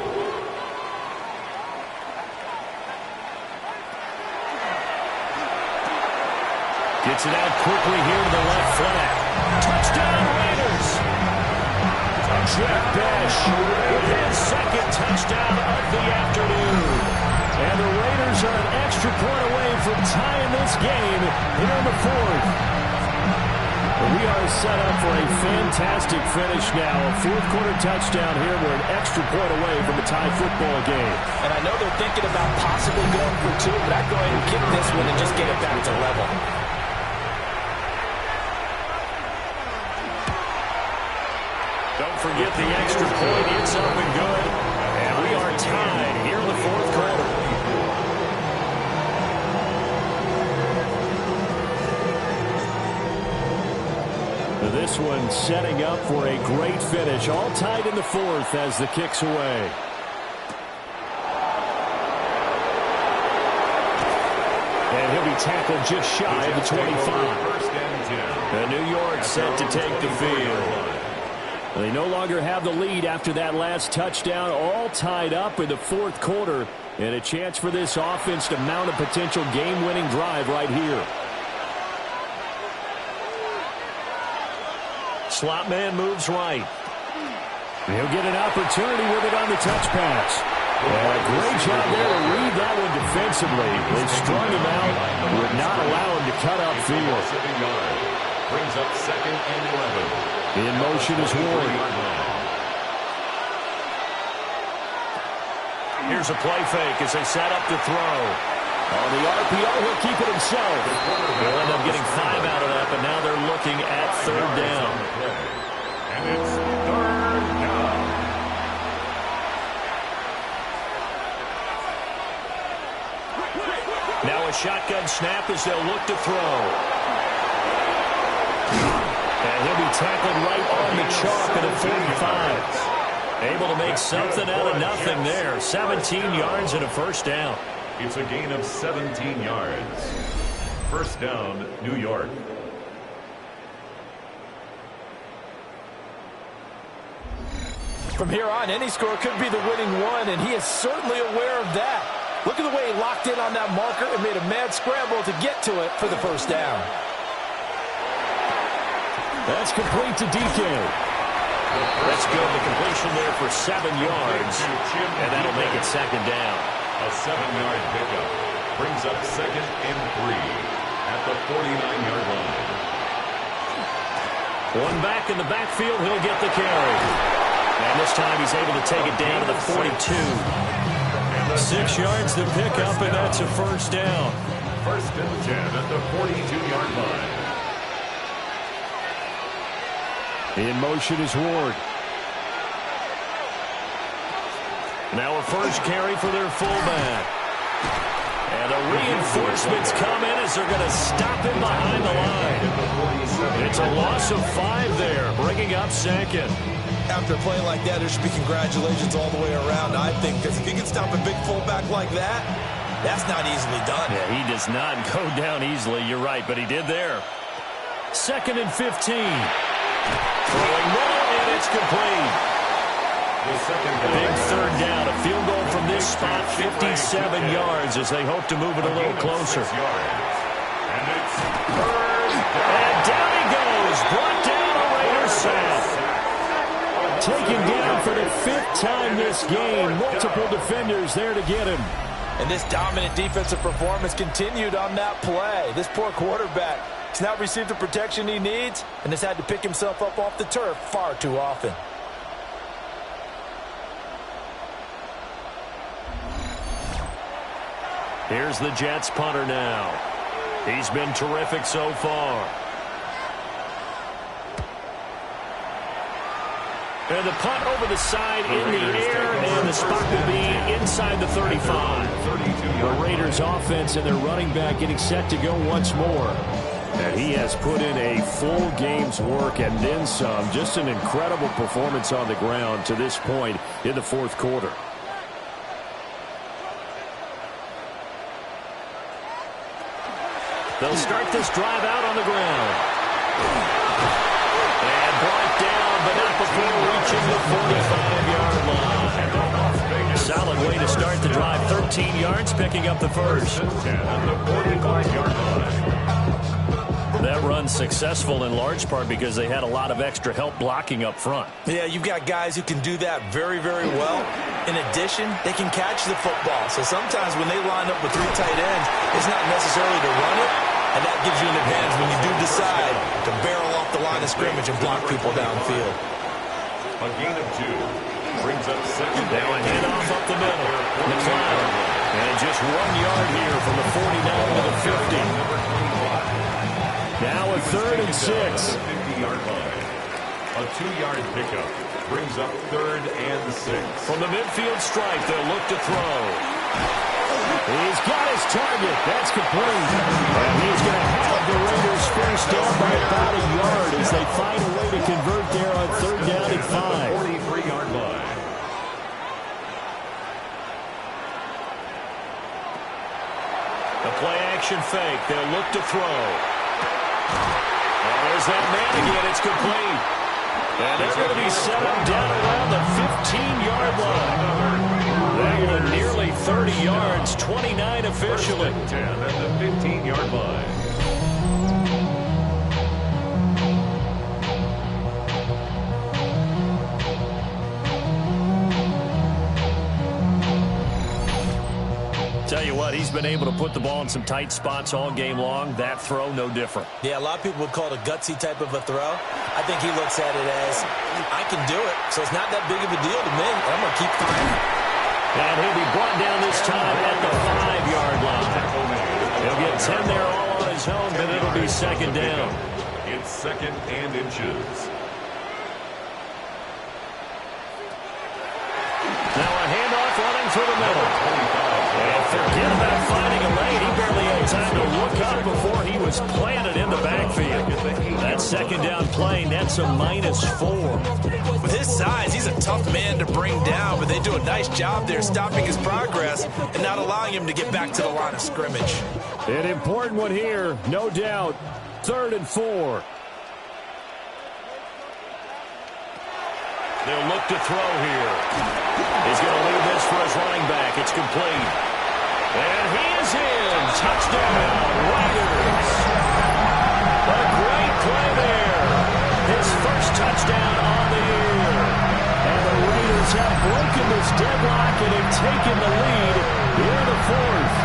Gets it out quickly here to the left flank. Touchdown, Raiders! Jeff Besh with his 2nd touchdown of the afternoon. And the Raiders are an extra point away from tying this game here in the 4th. We are set up for a fantastic finish now. A 4th-quarter touchdown here. We're an extra point away from a tie football game. And I know they're thinking about possibly going for 2, but I'd go ahead and kick this one and just get it back to level. Don't forget the extra point. It's up and good. And we are tied here in the 4th quarter. This one setting up for a great finish. All tied in the 4th as the kick's away. And he'll be tackled just shy of the 25. And New York set to take the field. They no longer have the lead after that last touchdown. All tied up in the 4th quarter. And a chance for this offense to mount a potential game-winning drive right here. Slot man moves right. He'll get an opportunity with it on the touch pass. And a great job there to read that one defensively. They strung him out, would not allow him to cut upfield. Brings up 2nd and 11. In motion is Ward. Here's a play fake as they set up the throw. On the RPO, he'll keep it himself. They'll end up getting 5 out of that, but now they're looking at 3rd down. And it's 3rd down. Now a shotgun snap as they'll look to throw. And he'll be tackled right on the chalk at a 45. Able to make something out of nothing there. 17 yards and a 1st down. It's a gain of 17 yards. 1st down, New York. From here on, any score could be the winning one, and he is certainly aware of that. Look at the way he locked in on that marker and made a mad scramble to get to it for the 1st down. That's complete to DK. That's good. The completion there for 7 yards, and that'll make it 2nd down. A 7-yard pickup. brings up 2nd and 3 at the 49-yard line. One back in the backfield, he'll get the carry. And this time he's able to take it down to the 42. 6 yards to pick up, and that's a first down. 1st and 10 at the 42-yard line. In motion is Ward. Now a first carry for their fullback. And the reinforcements come in as they're going to stop him behind the line. It's a loss of 5 there, bringing up 2nd. After a play like that, there should be congratulations all the way around, I think, because if you can stop a big fullback like that, that's not easily done. Yeah, he does not go down easily, you're right, but he did there. 2nd and 15. Throwing middle, and it's complete. Big third down, a field goal from this spot, 57 yards as they hope to move it a little closer. And it's third down. And down he goes, brought down a Raider sack. Taken down for the 5th time this game. Multiple defenders there to get him. And this dominant defensive performance continued on that play. This poor quarterback has not received the protection he needs and has had to pick himself up off the turf far too often. Here's the Jets punter now. He's been terrific so far. And the punt over the side in the air, and the spot will be inside the 35. The Raiders offense and their running back getting set to go once more. And he has put in a full game's work and then some. Just an incredible performance on the ground to this point in the 4th quarter. They'll start this drive out on the ground. And brought down, but not before reaching the 45-yard line. Solid way to start the drive. 13 yards, picking up the first. 10 at the 45-yard line. That run successful in large part because they had a lot of extra help blocking up front. Yeah, you've got guys who can do that very, very well. In addition, they can catch the football. So sometimes when they line up with 3 tight ends, it's not necessarily to run it, and that gives you an advantage when you do decide to barrel off the line of scrimmage and block people downfield. A gain of 2 brings up 2nd Now a down. handoff up the middle. McLeod. And just 1 yard here from the 49 to the 50. Now a 3rd and 6. 50-yard line. A 2-yard pickup brings up 3rd and 6. From the midfield stripe, they'll look to throw. He's got his target. That's complete. And he's going to have the Raiders first down by about a yard as they find a way to convert there on 3rd down and 5. 43-yard line. The play-action fake. They'll look to throw. And there's that man again. It's complete. And they're going to be set up down around the 15-yard line. That one nearly 30 yards, 29 officially. 10 at the 15-yard line. Tell you what, he's been able to put the ball in some tight spots all game long. That throw, no different. Yeah, a lot of people would call it a gutsy type of a throw. I think he looks at it as, I can do it, so it's not that big of a deal to me. I'm going to keep fighting. And he'll be brought down this time at the 5-yard line. He'll get 10 there all on his own, but it'll be 2nd down. It's 2nd and inches. Now a handoff running through the middle. And forget about finding a lane. He barely had time to look up before he was planted in the backfield. That 2nd down play, that's a -4. With his size, he's a tough man to bring down, but they do a nice job there stopping his progress and not allowing him to get back to the line of scrimmage. An important one here, no doubt. 3rd and 4. They'll look to throw here. He's going to leave this for his running back. It's complete. And he is in. Touchdown, Raiders. A great play there. His first touchdown on the year. And the Raiders have broken this deadlock and have taken the lead in the 4th.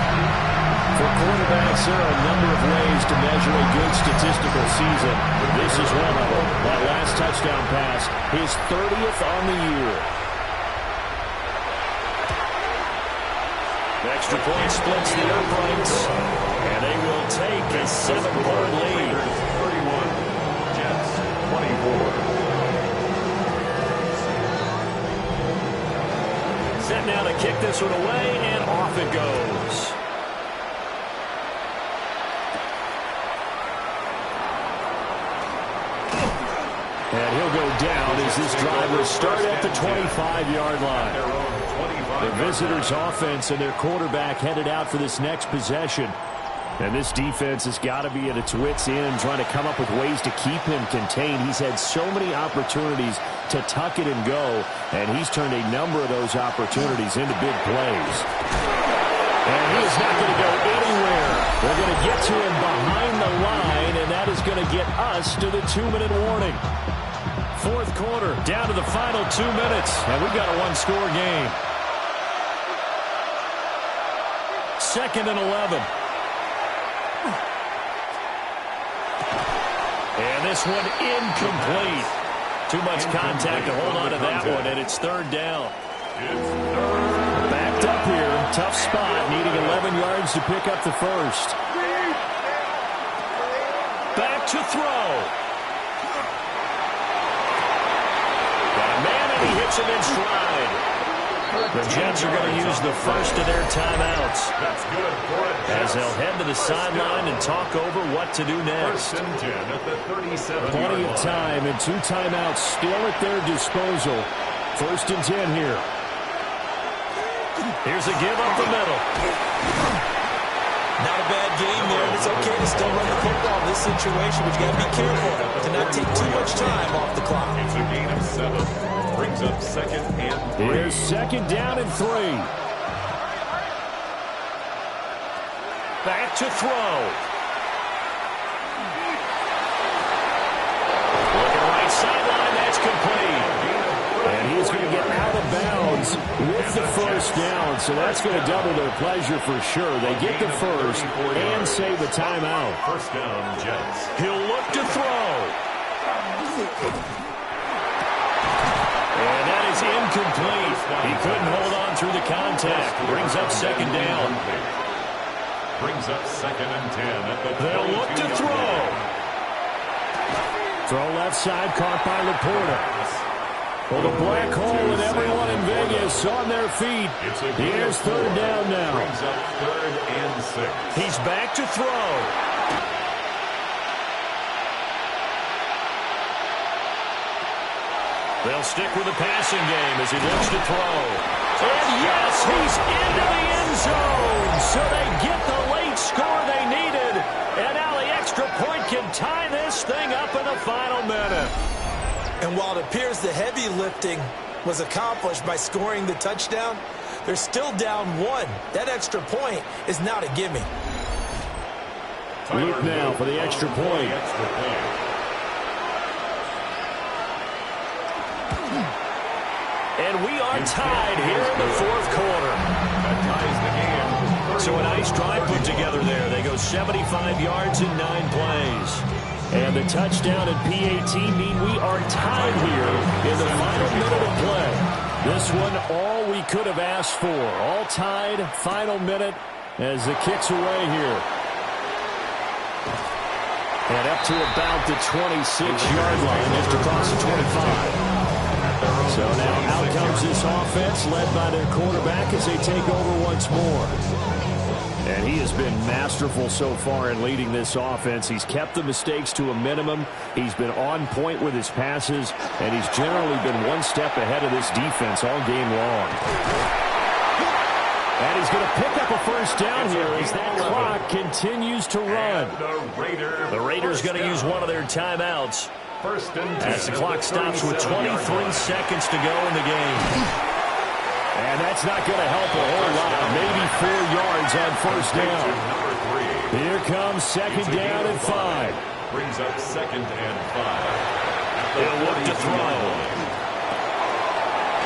For quarterbacks, there are a number of ways to measure a good statistical season. This is one of them. That last touchdown pass, his 30th on the year. The extra point splits the uprights, and they will take a 7-point lead. 31, Jets 24. Set now to kick this one away, and off it goes. And he'll go down as this drive will start at the 25-yard line. The visitors' offense and their quarterback headed out for this next possession. And this defense has got to be at its wits' end, trying to come up with ways to keep him contained. He's had so many opportunities to tuck it and go, and he's turned a number of those opportunities into big plays. And he is not going to go anywhere. They're going to get to him behind the line, and that is going to get us to the 2-minute warning. Fourth quarter, down to the final 2 minutes, and we've got a one-score game. 2nd and 11. And this one incomplete. Too much contact to hold on to that one, and it's 3rd down. Backed up here, tough spot, needing 11 yards to pick up the first. Back to throw. Got a man, and he hits him in stride. The Jets are going to use the first of their timeouts as they'll head to the sideline and talk over what to do next. Plenty of time and 2 timeouts still at their disposal. 1st and 10 here. Here's a give up the middle. Not a bad game there. It's okay to still run the football in this situation, but you got to be careful to not take too much time off the clock. It's a gain of 7. Brings up 2nd and 3. Here's 2nd down and 3. Back to throw. Looking right sideline, that's complete. And he's going to get out of bounds with the first down, so that's going to double their pleasure for sure. They get the first and save the timeout. 1st down, Jets. He'll look to throw. And that is incomplete. He couldn't hold on through the contact. Brings up 2nd down. Brings up 2nd and 10 at the They'll look to throw. Throw left side, caught by Laporta. Well, the black hole and everyone in Vegas on their feet. Here's 3rd down now. Brings up 3rd and 6. He's back to throw. They'll stick with the passing game as he looks to throw. And yes, he's into the end zone. So they get the late score they needed. And now the extra point can tie this thing up in the final minute. And while it appears the heavy lifting was accomplished by scoring the touchdown, they're still down 1. That extra point is not a gimme. Luke now for the extra point. And we are tied here in the 4th quarter. That ties the game. So a nice drive put together there. They go 75 yards in 9 plays. And the touchdown at PAT mean we are tied here in the final minute of play. This one, all we could have asked for. All tied, final minute as the kick's away here. And up to about the 26-yard line, just across the 25. So now out comes this offense led by their quarterback as they take over once more. And he has been masterful so far in leading this offense. He's kept the mistakes to a minimum. He's been on point with his passes, and he's generally been one step ahead of this defense all game long. And he's going to pick up a first down here as that clock continues to run. The Raiders going to use one of their timeouts. As the clock stops with 23 seconds to go in the game. And that's not going to help a whole lot. Maybe 4 yards on first down. Here comes 2nd down and 5. Brings up 2nd and 5. He'll look to throw.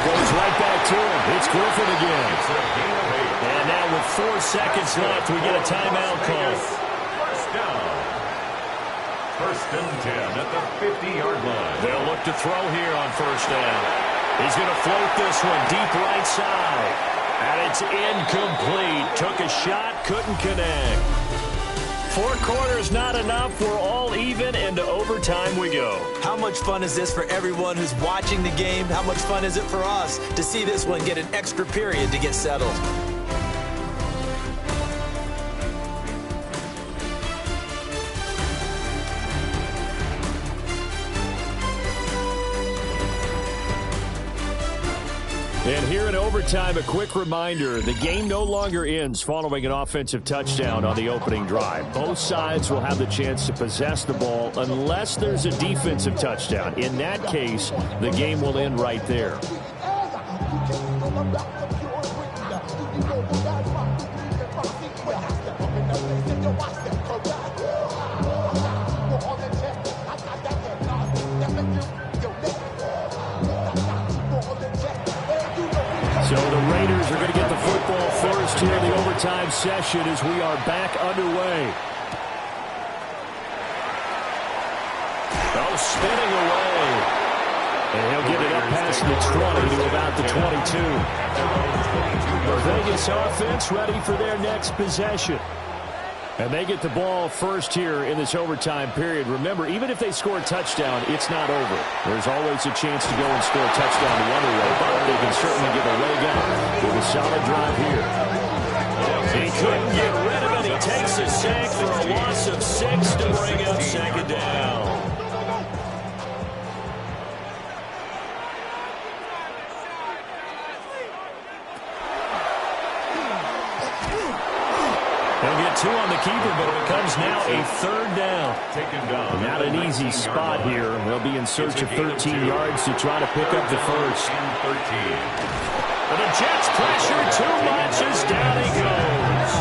Goes right back to him. It's Griffin again. It's a gain of 8. And now with 4 seconds left, we get a timeout call. First down. First and 10 at the 50-yard line. They'll look to throw here on first down. He's going to float this one deep right side. And it's incomplete. Took a shot, couldn't connect. 4 quarters not enough. We're all even. Into overtime we go. How much fun is this for everyone who's watching the game? How much fun is it for us to see this one get an extra period to get settled? And here in overtime, a quick reminder, the game no longer ends following an offensive touchdown on the opening drive. Both sides will have the chance to possess the ball unless there's a defensive touchdown. In that case, the game will end right there. So the Raiders are going to get the football first here in the overtime session as we are back underway. Oh, spinning away. And he'll get it up past the 20 to about the 22. The Vegas offense ready for their next possession. And they get the ball first here in this overtime period. Remember, even if they score a touchdown, it's not over. There's always a chance to go and score a touchdown the other way, but they can certainly get a leg up with a solid drive here. He couldn't get rid of it. He takes a sack for a loss of 6 to bring up second down. They'll get 2 on the keeper, but it becomes now a 3rd down. Not an easy spot here. They'll be in search of 13 yards to try to pick up the first. But the Jets pressure too much as down he goes.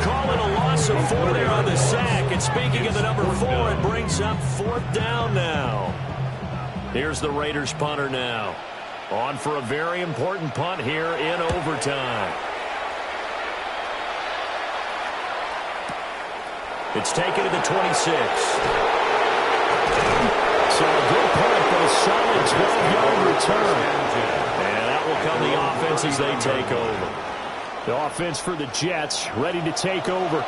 Call it a loss of 4 there on the sack. And speaking of the number 4, it brings up 4th down now. Here's the Raiders punter now. On for a very important punt here in overtime. It's taken to the 26. So a good punt, but a solid 12-yard return. And that will come the offense as they take over. The offense for the Jets ready to take over.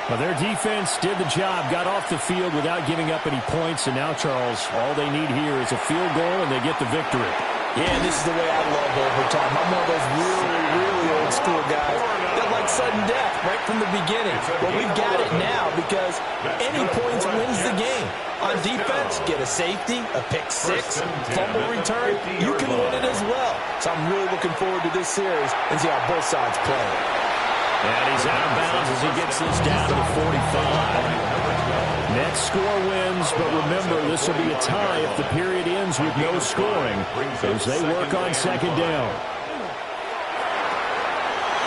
Well, their defense did the job, got off the field without giving up any points. And now, Charles, all they need here is a field goal, and they get the victory. Yeah, and this is the way I love overtime. I'm one of those really old school guys that like sudden death right from the beginning. Well, we've got it now because any points wins the game. On defense, get a safety, a pick 6, fumble return, you can win it as well. So I'm really looking forward to this series and see how both sides play. And he's out of bounds as he gets this down to the 45. Next score wins, but remember, this will be a tie if the period ends with no scoring as they work on second down.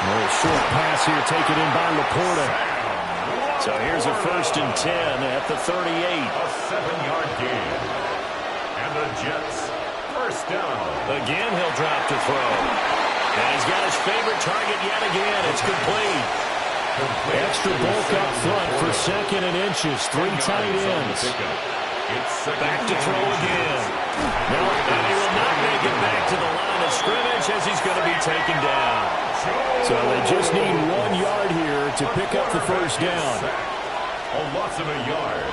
A little short pass here taken in by Laporta. So here's a 1st and 10 at the 38. A 7-yard gain. And the Jets, first down. Again, he'll drop to throw. And he's got his favorite target yet again. It's complete. Extra bulk up front for 2nd and inches. 3 tight ends. Back to throw again. No, and he will not make it back to the line of scrimmage as he's going to be taken down. So they just need 1 yard here to pick up the first down. A loss of a yard.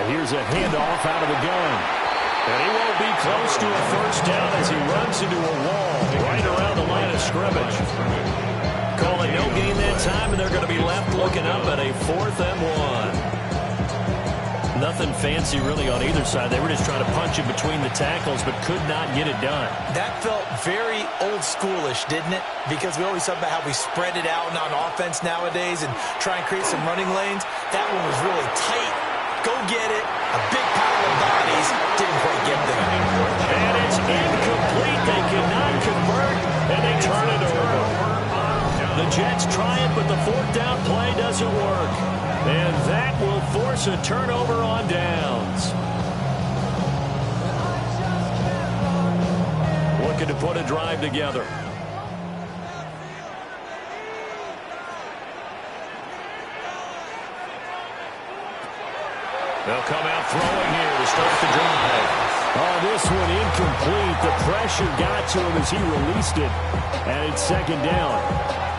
And here's a handoff out of the gun. And he won't be close to a first down as he runs into a wall right around the line of scrimmage. Calling no gain that time, and they're going to be left looking up at a 4th and 1. Nothing fancy really on either side. They were just trying to punch in between the tackles, but could not get it done. That felt very old schoolish, didn't it? Because we always talk about how we spread it out on offense nowadays and try and create some running lanes. That one was really tight. Go get it. A big pile of bodies. Didn't quite get there. And it's incomplete. They cannot convert, and they turn it over. The Jets try it, but the 4th down play doesn't work. And that will force a turnover on downs. Looking to put a drive together. They'll come out throwing here to start the drive. Oh, this one incomplete. The pressure got to him as he released it, and it's second down.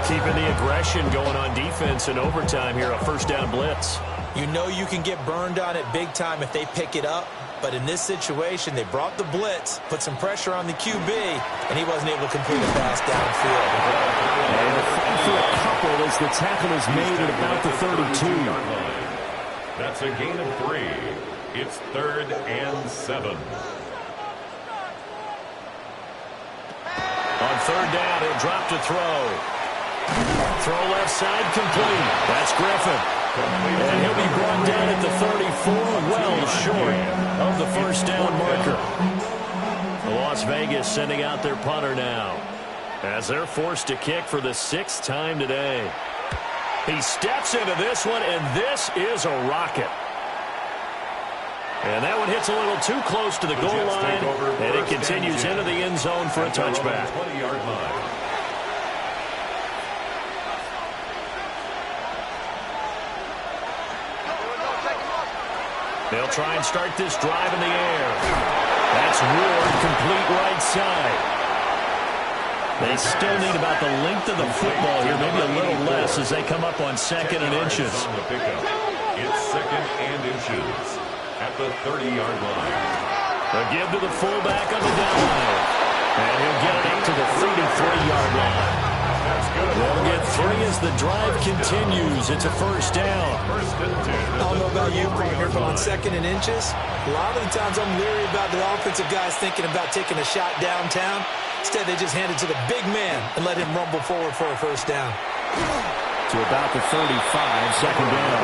Keeping the aggression going on defense in overtime here, a first down blitz. You know you can get burned on it big time if they pick it up, but in this situation, they brought the blitz, put some pressure on the QB, and he wasn't able to complete a pass downfield. And a fight for a couple as the tackle is made at about the 32. That's a gain of 3. It's 3rd and 7. On third down, he'll drop to throw. Throw left side complete. That's Griffin. And he'll be brought down at the 34, well short of the first down marker. Las Vegas sending out their punter now as they're forced to kick for the 6th time today. He steps into this one, and this is a rocket. And that one hits a little too close to the goal line, and it continues into the end zone for a touchback. 20-yard line. They'll try and start this drive in the air. That's Ward, complete right side. They still need about the length of the football here, maybe a little less as they come up on 2nd and inches. It's 2nd and inches at the 30-yard line. They'll give to the fullback on the down line. And he'll get it up to the 33-yard line. They'll get 3 as the drive continues. It's a first down. I don't know about you, partner, but on 2nd and inches, a lot of the times I'm leery about the offensive guys thinking about taking a shot downtown. Instead, they just hand it to the big man and let him rumble forward for a first down. To about the 35, second down.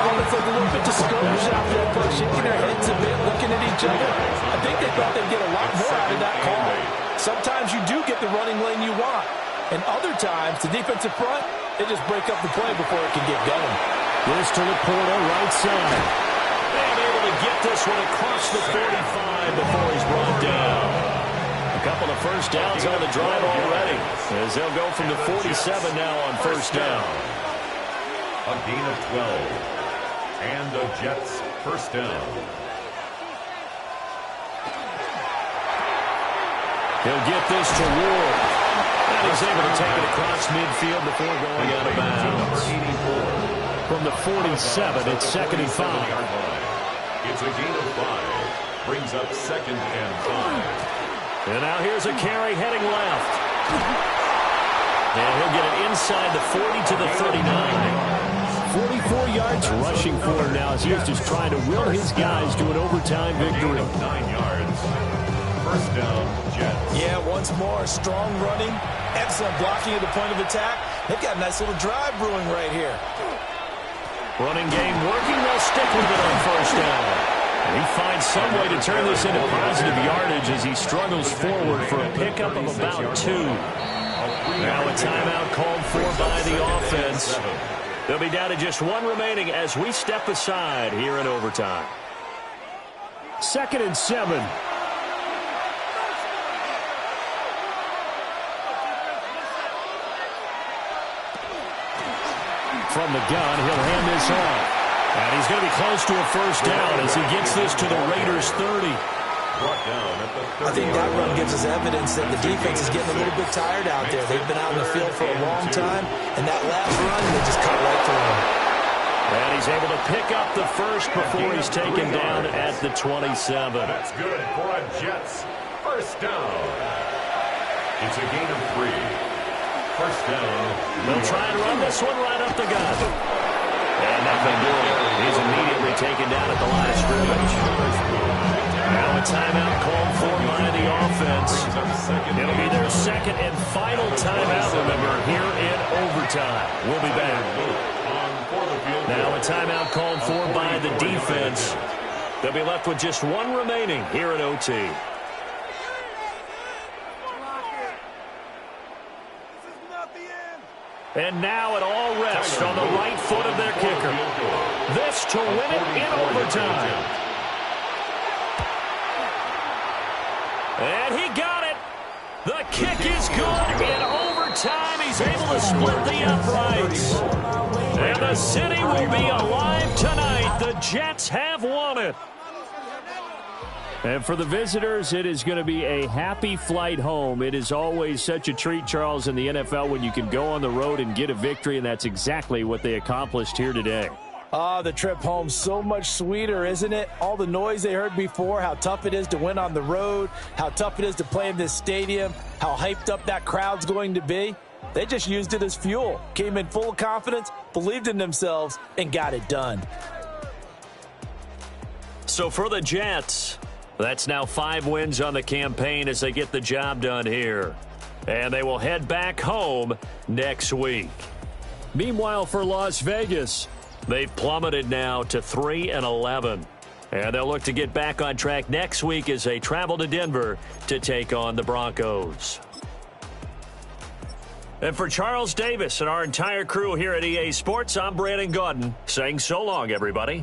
Offense looked a little bit discouraged out there, but shaking their heads a bit, looking at each other. I think they thought they'd get a lot more out of that call. Sometimes you do get the running lane you want. And other times, the defensive front, they just break up the play before it can get going. This to Laporta, right side. And able to get this one across the 45 before he's brought down. A couple of first downs on the drive already, as they'll go from the 47 now on first down. A gain of 12. And the Jets first down. He'll get this to Ward. And he's able to take it across midfield before going out of bounds. From the 47, it's 2nd and 5. It's a gain of 5. Brings up 2nd and 5. And now here's a carry heading left. And he'll get it inside the 40 to the 39. 44 yards rushing for him now as he's just trying to will his guys to an overtime victory. 9 yards. First down, Jets. Yeah, once more, strong running, excellent blocking at the point of attack. They've got a nice little drive brewing right here. Running game working. They'll stick with it on first down. And he finds some way to turn this into positive yardage as he struggles forward for a pickup of about 2. Now a timeout called for by the offense. They'll be down to just 1 remaining as we step aside here in overtime. 2nd and 7. From the gun, he'll hand this off. And he's going to be close to a first down as he gets this to the Raiders' 30. I think that run gives us evidence that the defense is getting a little bit tired out there. They've been out in the field for a long time, and that last run, they just cut right through him. And he's able to pick up the first before he's taken down at the 27. That's good for a Jets first down. It's a gain of 3. First down. They'll try and run this one right up the gut. And nothing doing. He's immediately taken down at the line of scrimmage. Now a timeout called for by the offense. It'll be their 2nd and final timeout, remember, here in overtime. We'll be back. Now a timeout called for by the defense. They'll be left with just 1 remaining here at OT. And now it all rests on the right foot of their kicker. This to win it in overtime. And he got it. The kick is good in overtime. He's able to split the uprights. And the city will be alive tonight The Jets have won it. And for the visitors, it is going to be a happy flight home. It is always such a treat, Charles, in the NFL when you can go on the road and get a victory, and that's exactly what they accomplished here today. The trip home, so much sweeter, isn't it? All the noise they heard before, how tough it is to win on the road, how tough it is to play in this stadium, how hyped up that crowd's going to be. They just used it as fuel, came in full of confidence, believed in themselves, and got it done. So for the Jets, that's now 5 wins on the campaign as they get the job done here. And they will head back home next week. Meanwhile, for Las Vegas, they've plummeted now to 3-11. And they'll look to get back on track next week as they travel to Denver to take on the Broncos. And for Charles Davis and our entire crew here at EA Sports, I'm Brandon Gaudin saying so long, everybody.